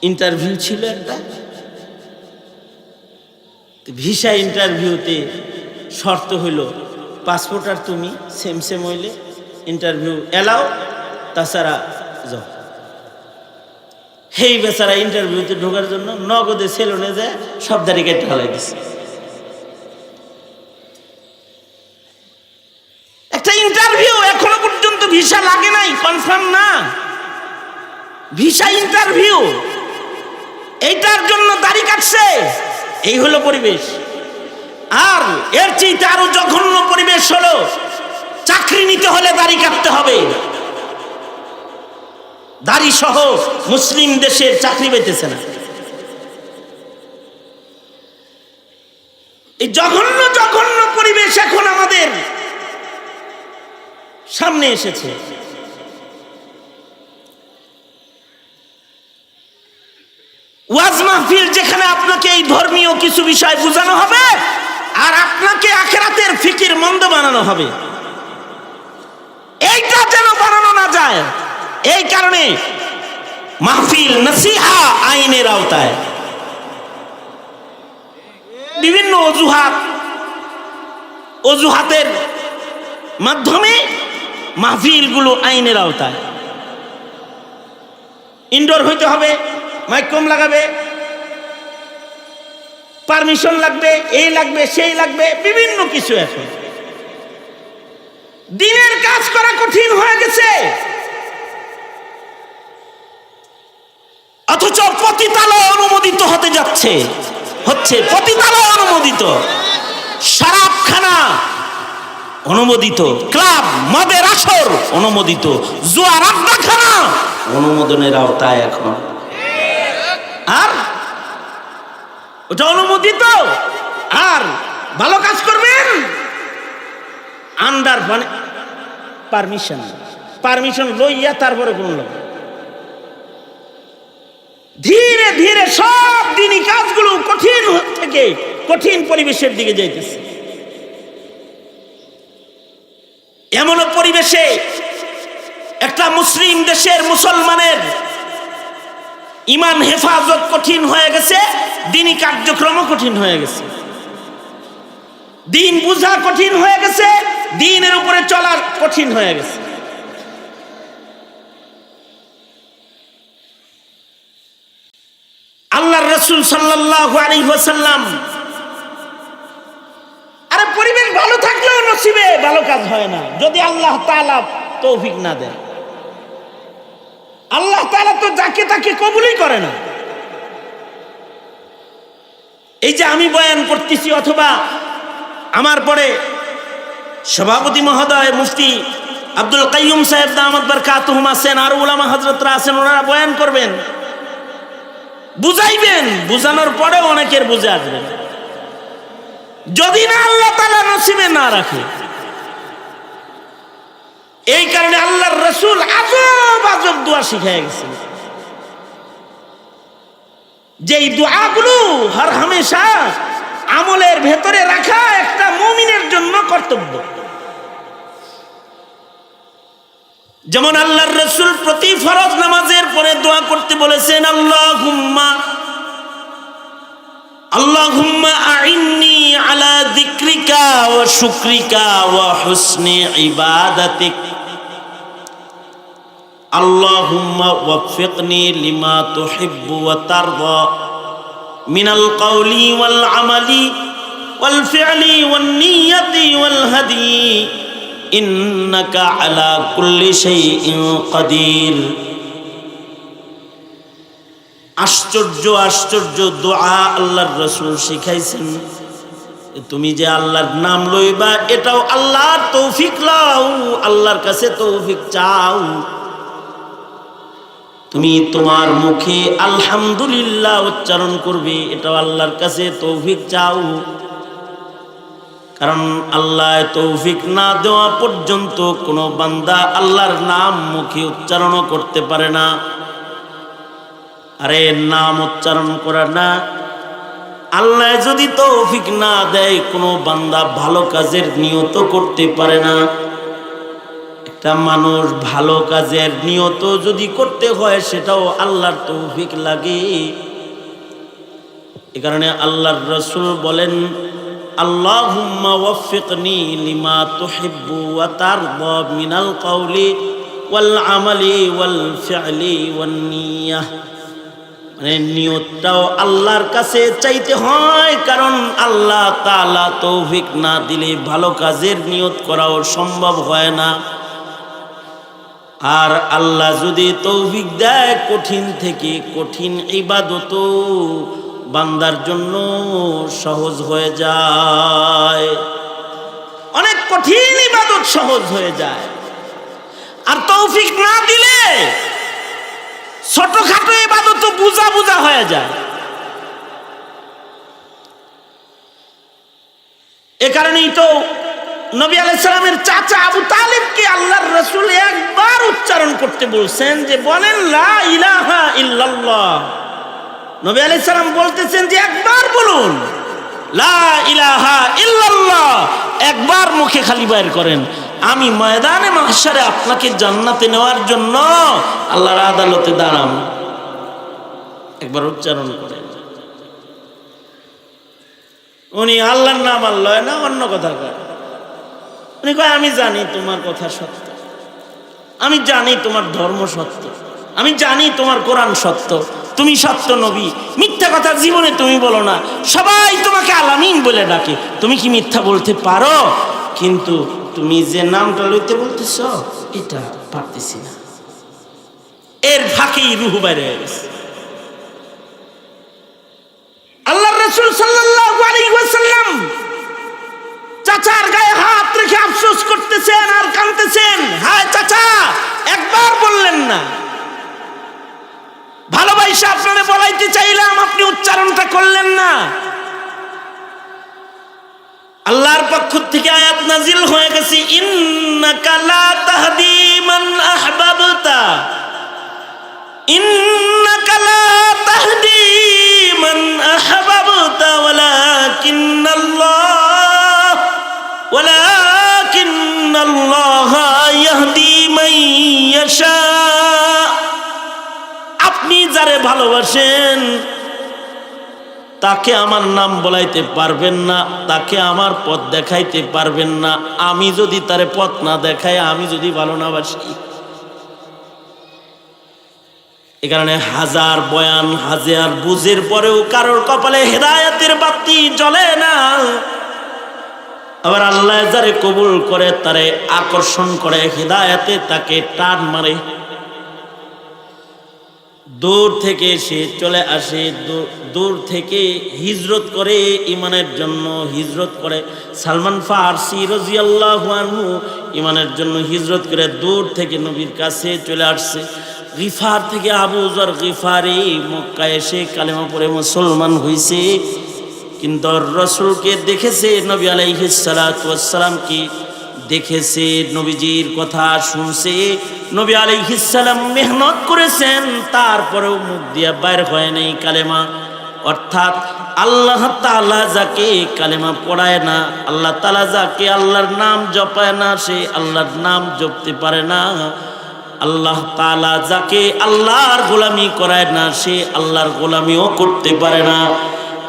ইন্টারভিউ ছিল একটা, ভিসা ইন্টারভিউতে শর্ত হইল পাসপোর্ট আর তুমি সেম হইলে ইন্টারভিউ এলাও, তাছাড়া যাও। সেই বেচারা ইন্টারভিউতে ঢোকার জন্য নগদে সেলুনে যায় সব দাড়ি কেটে ঢালাই দিছে। একটা ইন্টারভিউ এখনো পর্যন্ত ভিসা লাগে নাই, কনফার্ম না, ভিসা ইন্টারভিউ, এইটার জন্য দাড়ি কাটছে। এই হলো পরিবেশ। আর এর চেয়ে আরো জঘন্য পরিবেশ হলো চাকরি নিতে হলে দাড়ি কাটতে হবে। দাড়ি সহ মুসলিম দেশের চাকরি পাইতেছে না। এই জঘন্য পরিবেশ এখন আমাদের সামনে এসেছে। ওয়াজ মাহফিল যেখানে আপনাকে এই ধর্মীয় কিছু বিষয় বোঝানো হবে আর আপনাকে আখিরাতের ফিকির মন্দ বানানো হবে, এইটা যেন বানানো না যায়। এই কারণে মাহফিল নসিহা আইনের আওতায়, বিভিন্ন অজুহাতের মাধ্যমে মাহফিলগুলো আইনের আওতায়। ইনডোর হইতে হবে, মাইক কম লাগাবে, পারমিশন লাগবে, এই লাগবে সেই লাগবে, বিভিন্ন কিছু। এখন দিনের কাজ করা কঠিন হয়ে গেছে, অথচ পতিতালয় অনুমোদিত হতে যাচ্ছে, হচ্ছে পতিতালয় অনুমোদিত, শরাবখানা অনুমোদিত, ক্লাব মদের আসর অনুমোদিত, জুয়ার আড্ডাখানা অনুমোদনের আওতায় এখন। আর ওটা অনুমোদিত, আর ভালো কাজ করবেন আন্ডার মানে পারমিশন লইয়া তারপরে কোন লোক। ধীরে ধীরে সব দিনই কাজগুলো কঠিন থেকে কঠিন পরিবেশের দিকে যাইতেছে। এমন পরিবেশে একটা মুসলিম দেশের মুসলমানের ইমান হেফাজত কঠিন হয়ে গেছে, দিনী কার্যক্রম কঠিন হয়ে গেছে, দিন বুঝা কঠিন হয়ে গেছে, দিনের উপরে চলার কঠিন হয়ে গেছে। আল্লাহর রাসূল সাল্লাল্লাহু আলাইহি ওয়াসাল্লাম, আরে পরিবেশ ভালো থাকলেও নসিবে ভালো কাজ হয় না যদি আল্লাহ তাআলা তৌফিক না দেন। আল্লাহ তাআলা তো যাকে তাকে কবুলই করে না। এই যে আমি বয়ান করতেছি, অথবা আমার পরে সভাপতি মহোদয় মুফতি আব্দুল কাইয়ুম সাহেব দামাত বারকাতুহুম আছেন, আর উলামা হযরতরা আছেন, ওনারা বয়ান করবেন, বুঝাইবেন, বুঝানোর পরেও অনেকের বুঝে আসবে যদি না আল্লাহ তাআলা নসিবে না রাখে। এই কারণে আল্লাহর রাসূল আজব দোয়া শিখিয়ে গেছেন, যেই দোয়াগুলো হর হামেশা আমলের ভেতরে রাখা একটা মুমিনের জন্য কর্তব্য। যেমন আল্লাহর রাসূল প্রতি ফরজ নামাজের পরে দোয়া করতে বলেছেন, আল্লাহুম্মা আইন্নি আলা যিকরিকা ওয়া শুকরিকা ওয়া হুসনি ইবাদাতিক, আল্লাহুম্মা ওয়াফফিকনি লিমা তুহিব্বু ওয়া তারদা মিনাল কওলি ওয়াল আমালি ওয়াল ফি'লি ওয়ান নিয়্যাতি ওয়াল হাদি ইন্নাকা আলা কুল্লি শাইইন কাদির। আশ্চর্য আশ্চর্য দোয়া আল্লাহর রাসূল শিখাইছেন। তুমি যে আল্লাহর নাম লইবা এটাও আল্লাহর তৌফিক লও, আল্লাহর কাছে তৌফিক চাও। তুমি তোমার মুখে আলহামদুলিল্লাহ উচ্চারণ করবে, এটাও আল্লাহর কাছে তৌফিক চাও। কারণ আল্লাহ তৌফিক না দেওয়া পর্যন্ত কোনো বান্দা আল্লাহর নাম মুখে উচ্চারণ করতে পারে না। আরে নাম উচ্চারণ করা না, আল্লাহ যদি তৌফিক না দেয় কোনো বান্দা ভালো কাজের নিয়ত করতে পারে না। একটা মানুষ ভালো কাজের নিয়ত যদি করতে হয় সেটাও আল্লাহর তৌফিক লাগে। এ কারণে আল্লাহর রাসূল বলেন, আল্লাহুম্মা ওয়াফফিকনি লিমা তুহিব্বু ওয়া তারদা মিনাল কওলি ওয়াল আমালি ওয়াল ফি'লি ওয়ান নিয়্যাহ। মানে নিয়তটাও আল্লাহর কাছে চাইতে হয়, কারণ আল্লাহ তাআলা তৌফিক না দিলে ভালো কাজের নিয়ত করাও সম্ভব হয় না। আর আল্লাহ যদি তৌফিক দেয় কঠিন থেকে কঠিন ইবাদত বান্দার জন্য সহজ হয়ে যায়। অনেক কঠিন ইবাদত সহজ হয়ে যায়। আর তৌফিক না দিলে ছোটখাটো ইবাদত বুঝা বুঝা হয়ে যায়। এ কারণেই তো নবী আলাইহিস সালামের চাচা আবু তালিবকে আল্লাহর রাসূল একবার উচ্চারণ করতে বলছেন যে বলেন লা ইলাহা ইল্লাল্লাহ। নবী আলাইহিস সালাম বলতেছেন যে একবার বলুন লা ইলাহা ইল্লাল্লাহ, একবার মুখে খালি বাইর করেন, আমি ময়দানে মাহশারে আপনাকে জান্নাতে নেওয়ার জন্য আল্লাহর আদালতে দাঁড়াম। একবার উচ্চারণ করেন। উনি আল্লাহর নাম আল্লাহ না অন্য কথা কয়। উনি কয় আমি জানি তোমার কথা সত্য, আমি জানি তোমার ধর্ম সত্য, আমি জানি তোমার কোরআন সত্য, তুমি সত্য নবী, মিথ্যা কথা জীবনে তুমি বলো না, সবাই তোমাকে আলামিন বলে ডাকে, তুমি কি মিথ্যা বলতে পারো? কিন্তু তুমি যে নামটা লইতে বলতেছ এটা পারতেছি না। এর ফাঁকেই রূহ বাইরে হয়ে গেছে। আল্লাহর রাসূল সাল্লাল্লাহু আলাইহি ওয়াসাল্লাম চাচার গায়ে হাত রেখে আফসোস করতেছেন আর কাঁদতেছেন, হায় চাচা একবার বললেন না, ভালোবাসা আপনারে বলাইতে চাইলাম, আপনি উচ্চারণটা করলেন না। আল্লাহর পক্ষ থেকে আয়াত নাজিল হয়ে গেছে, ইন্নাকা লা তাহদি মান আহবাবতা, ইন্নাকা লা তাহদি মান আহবাবতা ওয়ালাকিন্নাল্লাহ ইয়াহদি মান ইয়াশা। আপনি যারে ভালোবাসেন তাকে আমার নাম বলাইতে পারবেন না, তাকে আমার পথ দেখাইতে পারবেন না। আমি যদি তারে পথ না দেখাই, আমি যদি ভালো না বাসি। এ কারণে হাজার বয়ান হাজার বুঝের পরেও কারোর কপালে হেদায়েতের বাতি জ্বলে না। আবার আল্লাহ যারে কবুল করে তারে আকর্ষণ করে হেদায়েতে, তাকে টান মারে। দূর থেকে সে চলে আসে, দূর থেকে হিজরত করে, ইমানের জন্য হিজরত করে। সালমান ফারসি রাদিয়াল্লাহু আনহু ইমানের জন্য হিজরত করে দূর থেকে নবীর কাছে চলে আসছে। গিফার থেকে আবু যর গিফারি মক্কায় এসে কালেমা পড়ে মুসলমান হয়েছে। কিন্তু রাসূলকে দেখেছে, নবী আলাইহিস সালাতু ওয়াস সালামকে দেখেছে, নবীজির কথা শুনছে। নবী আলাইহিস সালাম মেহনত করেছেন, তারপরেও মুখ দিয়ে বাইর হয় নাই কালেমা। অর্থাৎ আল্লাহ তাআলা যাকে কালেমা পড়ায় না, আল্লাহ তাআলা যাকে আল্লাহর নাম জপায় না, সে আল্লাহর নাম জপতে পারে না। আল্লাহ তাআলা যাকে আল্লাহর গোলামি করায় না, সে আল্লাহর গোলামিও করতে পারে না।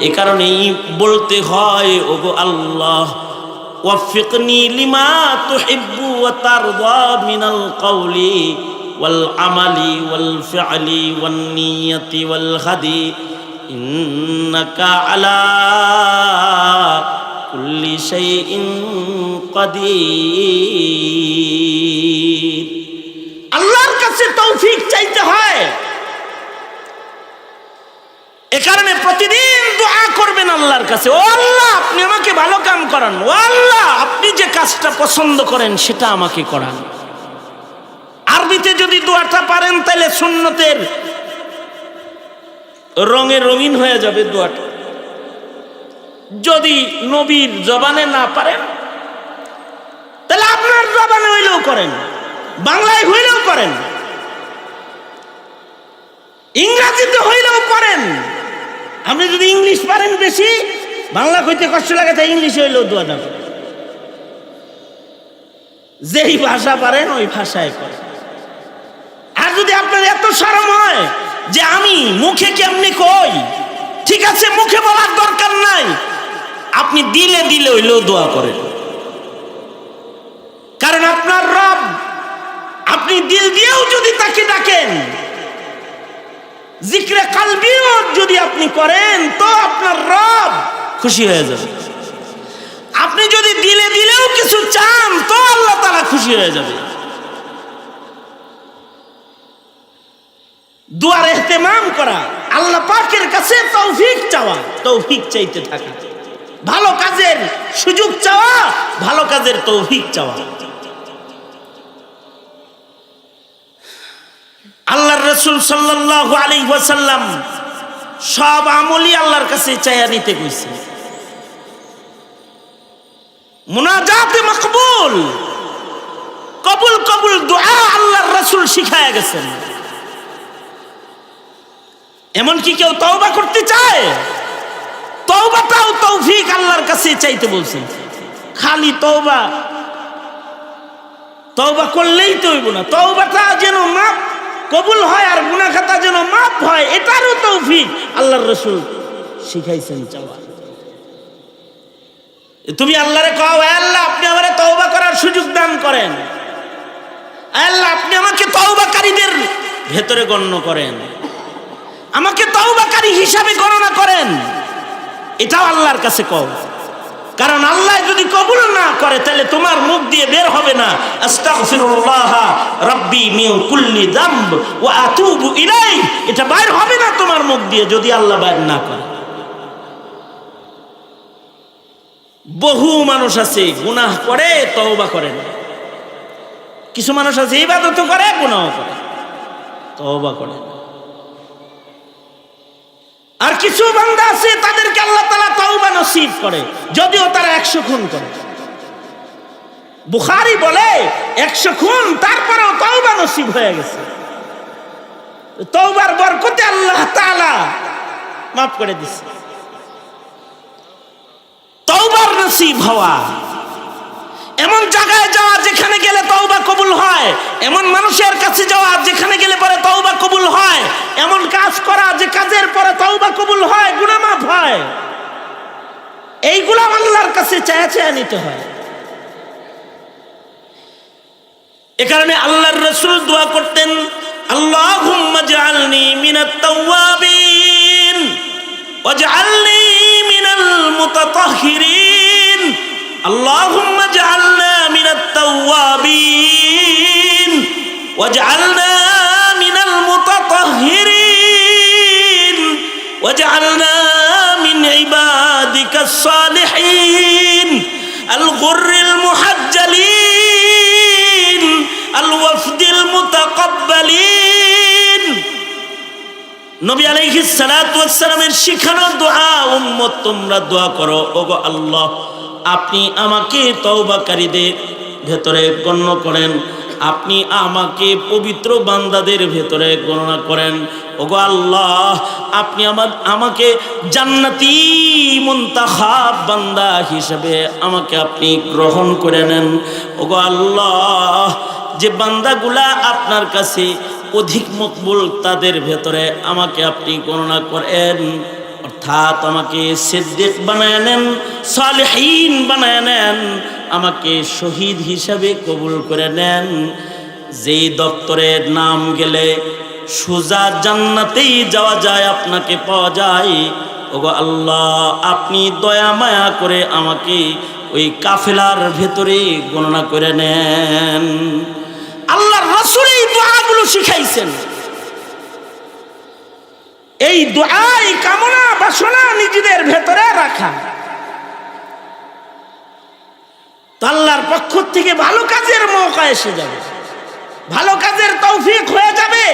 এ কারণেই বলতে হয়, ওগো আল্লাহ ওয়াফিকনি লিমা তুহিব্বু ওয়া তারদা মিনাল কওলি ওয়াল আমালি ওয়াল ফি'লি ওয়ান নিয়তি ওয়াল হাদি ইন্নাকা আলা কুল্লি শাইইন কাদির। আল্লাহর কাছে তৌফিক চাইতে হয়। এ কারণে প্রতিদিন দোয়া করবেন আল্লাহর কাছে, ও আল্লাহ আপনি আমাকে ভালো কাম করান, ও আল্লাহ আপনি যে কাজটা পছন্দ করেন সেটা আমাকে করান। আরবিতে যদি দোয়াটা পারেন তাহলে সুন্নতের রঙে রঙিন হয়ে যাবে দোয়াটা। যদি নবীর জবানে না পারেন তাহলে আপনার জবানে হইলেও করেন, বাংলায় হইলেও করেন, ইংরেজিতে হইলেও করেন। আপনি যদি ইংলিশ পারেন বেশি, বাংলা কইতে কষ্ট লাগে, তাই ইংলিশে হইলেও দোয়াটা করেন। যেই ভাষা পারেন ওই ভাষায় করেন। আর যদি আপনার এত শরম হয় যে আমি মুখে কেমনি কই, ঠিক আছে মুখে বলার দরকার নাই, আপনি দিলে দিলে হইলেও দোয়া করেন। কারণ আপনার রব, আপনি দিল দিয়েও যদি তাকে ডাকেন, জিক্রে কালবিও যদি আপনি করেন, তো আপনার রব খুশি হয়ে যাবে। আপনি যদি দিলে দিলেও কিছু চান, তো আল্লাহ তাআলা খুশি হয়ে যাবে। দুয়ার ইহতিমাম করা, আল্লাহ পাকের কাছে তৌফিক চাওয়া, তৌফিক চাইতে থাকা, ভালো কাজের সুযোগ চাওয়া, ভালো কাজের তৌফিক চাওয়া। আল্লাহর রাসূল সাল্লাল্লাহু আলাইহি ওয়াসাল্লাম সব আমলই আল্লাহর কাছে চাইয়া নিতে কইছে। মুনাজাতে মকবুল, কবুল কবুল দোয়া আল্লাহর রাসূল শিখায়া গেছেন। এমন কি কেউ তওবা করতে চায়? তওবাটাও তৌফিক আল্লাহর কাছে চাইতে বলছেন। খালি তওবা তওবা করলেই তো হইব না, তওবাটা যেন মাপ কবুল হয় আর গুনাহ খাতা যেন মাপ হয়, এটারও তৌফিক আল্লাহর রাসূল শিখাইছেন চাওয়া। তুমি আল্লাহরে কও, হে আল্লাহ আপনি আমারে তওবা করার সুযোগ দান করেন, আল্লাহ আপনি আমাকে তওবাকারীদের ভেতরে গণ্য করেন, আমাকে তওবাকারী হিসাবে গণনা করেন। এটাও আল্লাহর কাছে কও। কারণ আল্লাহ যদি কবুল না করে তাহলে তোমার মুখ দিয়ে বের হবে না আস্তাগফিরুল্লাহ রাব্বি মিন কুল্লি যামব ওয়া আতুবু ইলাইহি, এটা বাইর হবে না তোমার মুখ দিয়ে যদি আল্লাহ বাইর না করে। বহু মানুষ আছে গুনাহ করে তওবা করে না, কিছু মানুষ আছে ইবাদত করে গুনাহ করে তওবা করে না, আর কিছু বান্দা আছে তাদেরকে আল্লাহ তাআলা তওবা নসিব করে যদিও তারা 100 খুন করে। বুখারী বলে 100 খুন তারপরেও তওবা নসিব হয়ে গেছে। তওবার বরকতে আল্লাহ তাআলা মাফ করে দিয়েছে। তওবার নসিব হওয়া, এমন জায়গায় যাওয়া যেখানে গেলে তওবা কবুল হয়, এমন মানুষের কাছে যাওয়া যেখানে গেলে পরে তওবা কবুল হয়, এমন কাজ করা যে কাজের পরে তওবা কবুল হয়, গুনাহ মাফ হয়, এইগুলা আল্লাহর কাছে চায়া চায়া নিতে হয়। এ কারণে আল্লাহর রাসূল দোয়া করতেন, আল্লাহুম্মা জাআলনি মিনাত তাওয়াবিন ওয়াজআলনি মিনাল মুতাতাহহিরিন। اللهم اجعلنا من التوابين واجعلنا من المتطهرين واجعلنا من عبادك الصالحين الغر المحجلين الوفد المتقبلين। নবী আলাইহিস সালাতু ওয়াস সালামের শিখানো দোয়া উম্মত তোমরা দোয়া করো, ওগো আল্লাহ আপনি আমাকে তওবাকারীদের ভেতরে গণ্য করেন, আপনি আমাকে পবিত্র বান্দাদের ভেতরে গণনা করেন। ওগো আল্লাহ, আপনি আমাকে জান্নাতি মুনতাখাব বান্দা হিসেবে আমাকে আপনি গ্রহণ করে নেন। ওগো আল্লাহ, যে বান্দাগুলা আপনার কাছে অধিক মকবুল তাদের ভেতরে আমাকে আপনি গণনা করেন, অর্থাৎ আমাকে সিদ্দিক বানায় নেন, সালেহীন বানায় নেন, আমাকে শহীদ হিসাবে কবুল করে নেন। যেই দপ্তরের নাম গেলে সোজা জান্নাতেই যাওয়া যায়, আপনাকে পাওয়া যায়। ওগো আল্লাহ, আপনি দয়া মায়া করে আমাকে ওই কাফেলার ভেতরে গণনা করে নেন। আল্লাহর রাসূল এই দোয়াগুলো শিখাইছেন। এই দোয়া, এই কামনা বাসনা নিজেদের ভেতরে রাখা, তো আল্লাহর পক্ষ থেকে ভালো কাজের মৌকা এসে যাবে, ভালো কাজের তৌফিক হয়ে যাবে,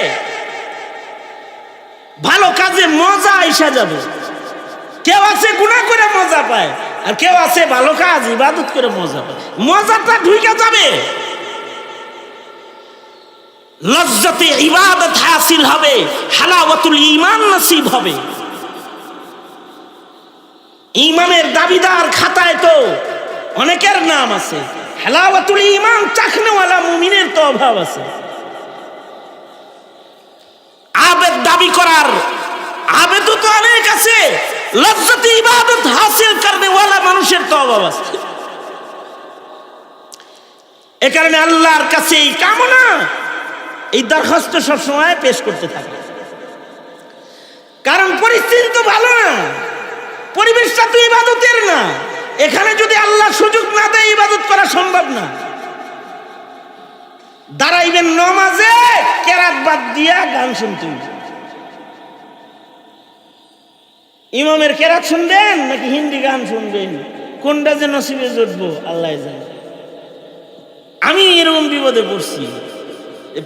ভালো কাজে মজা এসে যাবে। কেউ আছে গুনাহ করে মজা পায়, আর কেউ আছে ভালো কাজ ইবাদত করে মজা পায়। মজাটা ঢুকে যাবে, লজ্জতে ইবাদত হাসিল হবে, হালাওয়াতুল ঈমান নসিব হবে। ঈমানের দাবিদার খাতায় তো অনেকের নাম আছে, হালাওয়াতুল ঈমান চাখনেওয়ালা মুমিনের তো অভাব আছে। আবেদ দাবি করার আবেদ তো অনেক আছে, লজ্জতে ইবাদত হাসিল করনেওয়ালা মানুষের তো অভাব আছে। এ কারণে আল্লাহর কাছে এই কামনা, এই দরখাস্ত সবসময় পেশ করতে থাকে। কারণ পরিস্থিতি তো ভালো না, পরিবেশটা তো ইবাদতের না। এখানে যদি আল্লাহ সুযোগ না দেয়, ইবাদত করা সম্ভব না। দাঁড়াইবেন নামাজে, কেরাত বাদ দিয়া গান শুনতে, ইমামের কেরাত শুনবেন নাকি হিন্দি গান শুনবেন, কোনটা যে নসিবে জুটবো আল্লাহ জানে। আমি এরকম বিপদে পড়ছি,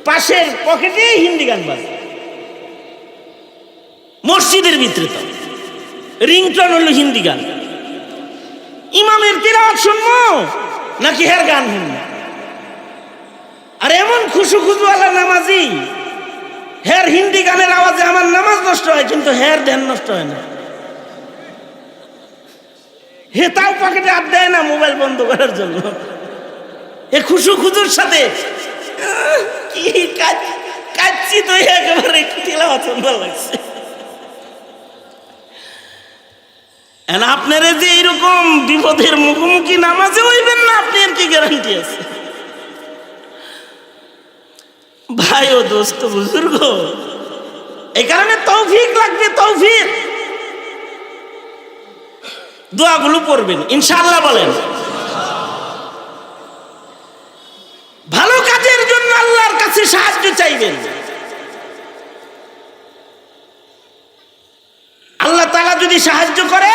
পাশের পকেটে হিন্দি গান বাজে, মসজিদের ভিতরে তো রিংটন হলো হিন্দি গান। ইমামের তিলাওয়াত শুনবো নাকি হের গান শুনবো? আর এমন খুশু খুজুওয়ালা নামাজি, হের হিন্দি গানের আওয়াজে আমার নামাজ নষ্ট হয়, কিন্তু হের ধ্যান নষ্ট হয় না। হে তাও পকেটে হাত দেয় না মোবাইল বন্ধ করার জন্য। এ খুশু খুজুর সাথে কি কাচ্ছি তো একেবারে তিলাওয়াত সুন্দর লাগছে। আপনারা যে এইরকম বিপদের মুখোমুখি নামাজে হইবেন না, আপনি আর কি গ্যারান্টি আছে? ভাই ও দোস্ত বুজুর্গ, এই কারণে তৌফিক লাগবে, তৌফিক। দোয়াগুলো পড়বেন ইনশাআল্লাহ, বলেন। ভালো কাজের জন্য আল্লাহর কাছে সাহায্য চাইবেন। আল্লাহ তাআলা যদি সাহায্য করে,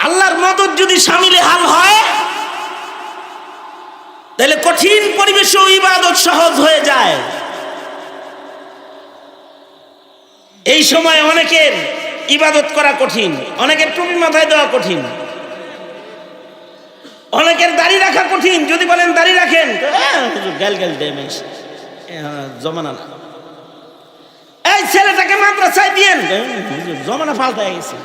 আল্লাহর মদদ যদি শামিলে হাল হয়, তাহলে কঠিন পরিবেশেও ইবাদত সহজ হয়ে যায়। এই সময় অনেকের ইবাদত করা কঠিন, অনেকের টুপি মাথায় দেওয়া কঠিন, অনেকের দাড়ি রাখা কঠিন। যদি বলেন দাড়ি রাখেন, গাল গাল দেয় জমানা না। এই ছেলেটাকে মাদ্রাসায় দিয়েন, জমানা পাল্টায় গেছে।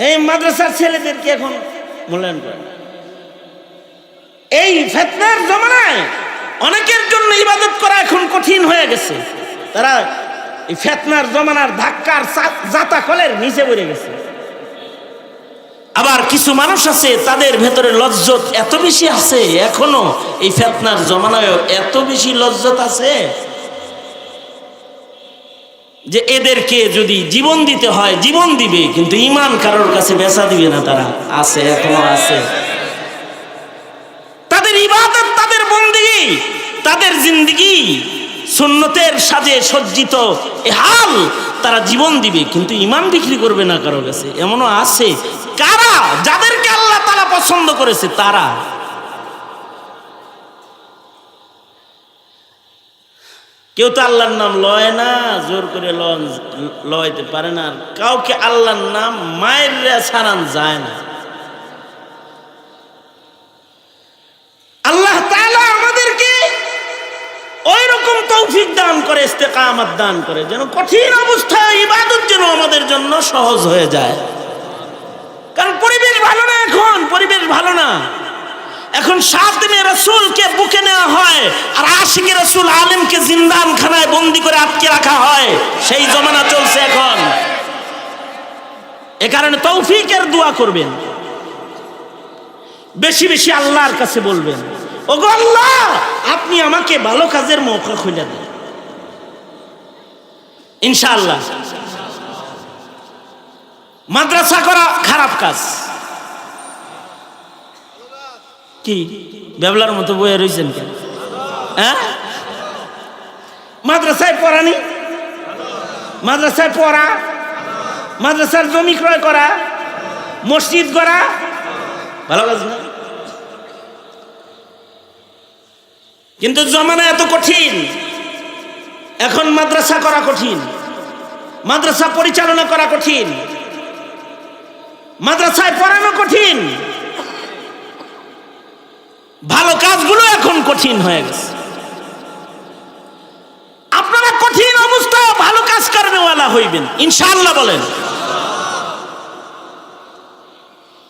এই মাদ্রাসার ছেলেদেরকে এখন মূল্যায়ন করে। এই ফিতনার জমানায় অনেকের জন্য ইবাদত করা এখন কঠিন হয়ে গেছে। তারা এই ফিতনার জমানার ধাক্কার জাতা কলের নিচে পড়ে গেছে। আবার কিছু মানুষ আছে, তাদের ভেতরে লজ্জত এত বেশি আছে, এখনো এই ফিতনার জমানায় এত বেশি লজ্জত আছে যে এদেরকে যদি জীবন দিতে হয় জীবন দিবে, কিন্তু ঈমান কারোর কাছে বেচা দিবে না। তারা আছে, এখনো আছে। তাদের ইবাদত, তাদের বন্দেগী, তাদের জিন্দেগি সুন্নতের সাজে সজ্জিত এ হাল, তারা জীবন দিবে কিন্তু ঈমান বিক্রি করবে না কারোর কাছে। এমনও আছে। কারা? যাদেরকে আল্লাহ তাআলা পছন্দ করেছে তারা। কেউ তো আল্লাহর নাম লয় না, জোর করে লয়তে পারে না। কাউকে আল্লাহর নাম মায়ের ছাড়ান যায় না। আল্লাহ তাআলা আমাদের তৌফিক দান করে, ইস্তেকামত দান করে, যেন কঠিন অবস্থায় ইবাদত যেন আমাদের জন্য সহজ হয়ে যায়। কারণ পরিবেশ ভালো না, এখন পরিবেশ ভালো না। এখন সাতমে রাসূলকে বুকে নেওয়া হয়, আর আশিকে রাসূল আলেমকে জিন্দানখানায় বন্দি করে আটকে রাখা হয়। সেই জমানা চলছে এখন। এ কারণে তৌফিকের দোয়া করবেন, বেশি বেশি আল্লাহর কাছে বলবেন, ওগো আল্লাহ আপনি আমাকে ভালো কাজের মৌকা খুলে দেন ইনশাআল্লাহ। মাদ্রাসা করা খারাপ কাজ। কি বেবলার মতো বয়ে রয়েছেন কেন? হ্যাঁ, মাদ্রাসায় পড়ানি, মাদ্রাসায় পড়া, মাদ্রাসার জমি ক্রয় করা, মসজিদ করা ভালো কাজ না। কিন্তু জমানা এত কঠিন, এখন মাদ্রাসা করা কঠিন, মাদ্রাসা পরিচালনা করা কঠিন, মাদ্রাসায় পড়ানো কঠিন, ভালো কাজগুলো এখন কঠিন হয়ে গেছে। আপনারা কঠিন অবস্থা ভালো কাজ করনেওয়ালা হইবেন ইনশাআল্লাহ বলেন।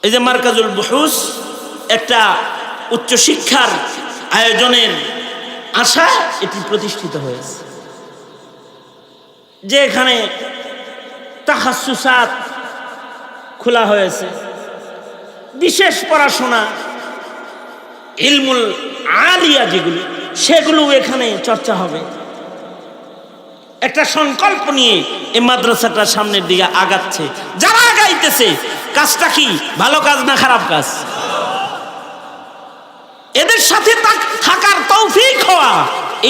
এই যে মারকাজুল বুহুস একটা উচ্চ শিক্ষার আয়োজনের আশা এটি প্রতিষ্ঠিত হয়েছে, যে এখানে তাখাসসুসাত খোলা হয়েছে, বিশেষ পড়াশোনা ইলমুল আলিয়া যেগুলো সেগুলো এখানে চর্চা হবে। একটা সংকল্প নিয়ে এই মাদ্রাসাটা সামনের দিকে আগাচ্ছে। যারা আগাইতেছে কাজটা কি ভালো কাজ না খারাপ কাজ? এদের সাথে থাকার তৌফিক হওয়া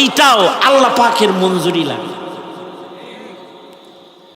এইটাও আল্লাহ পাকের মঞ্জুরি লাগে।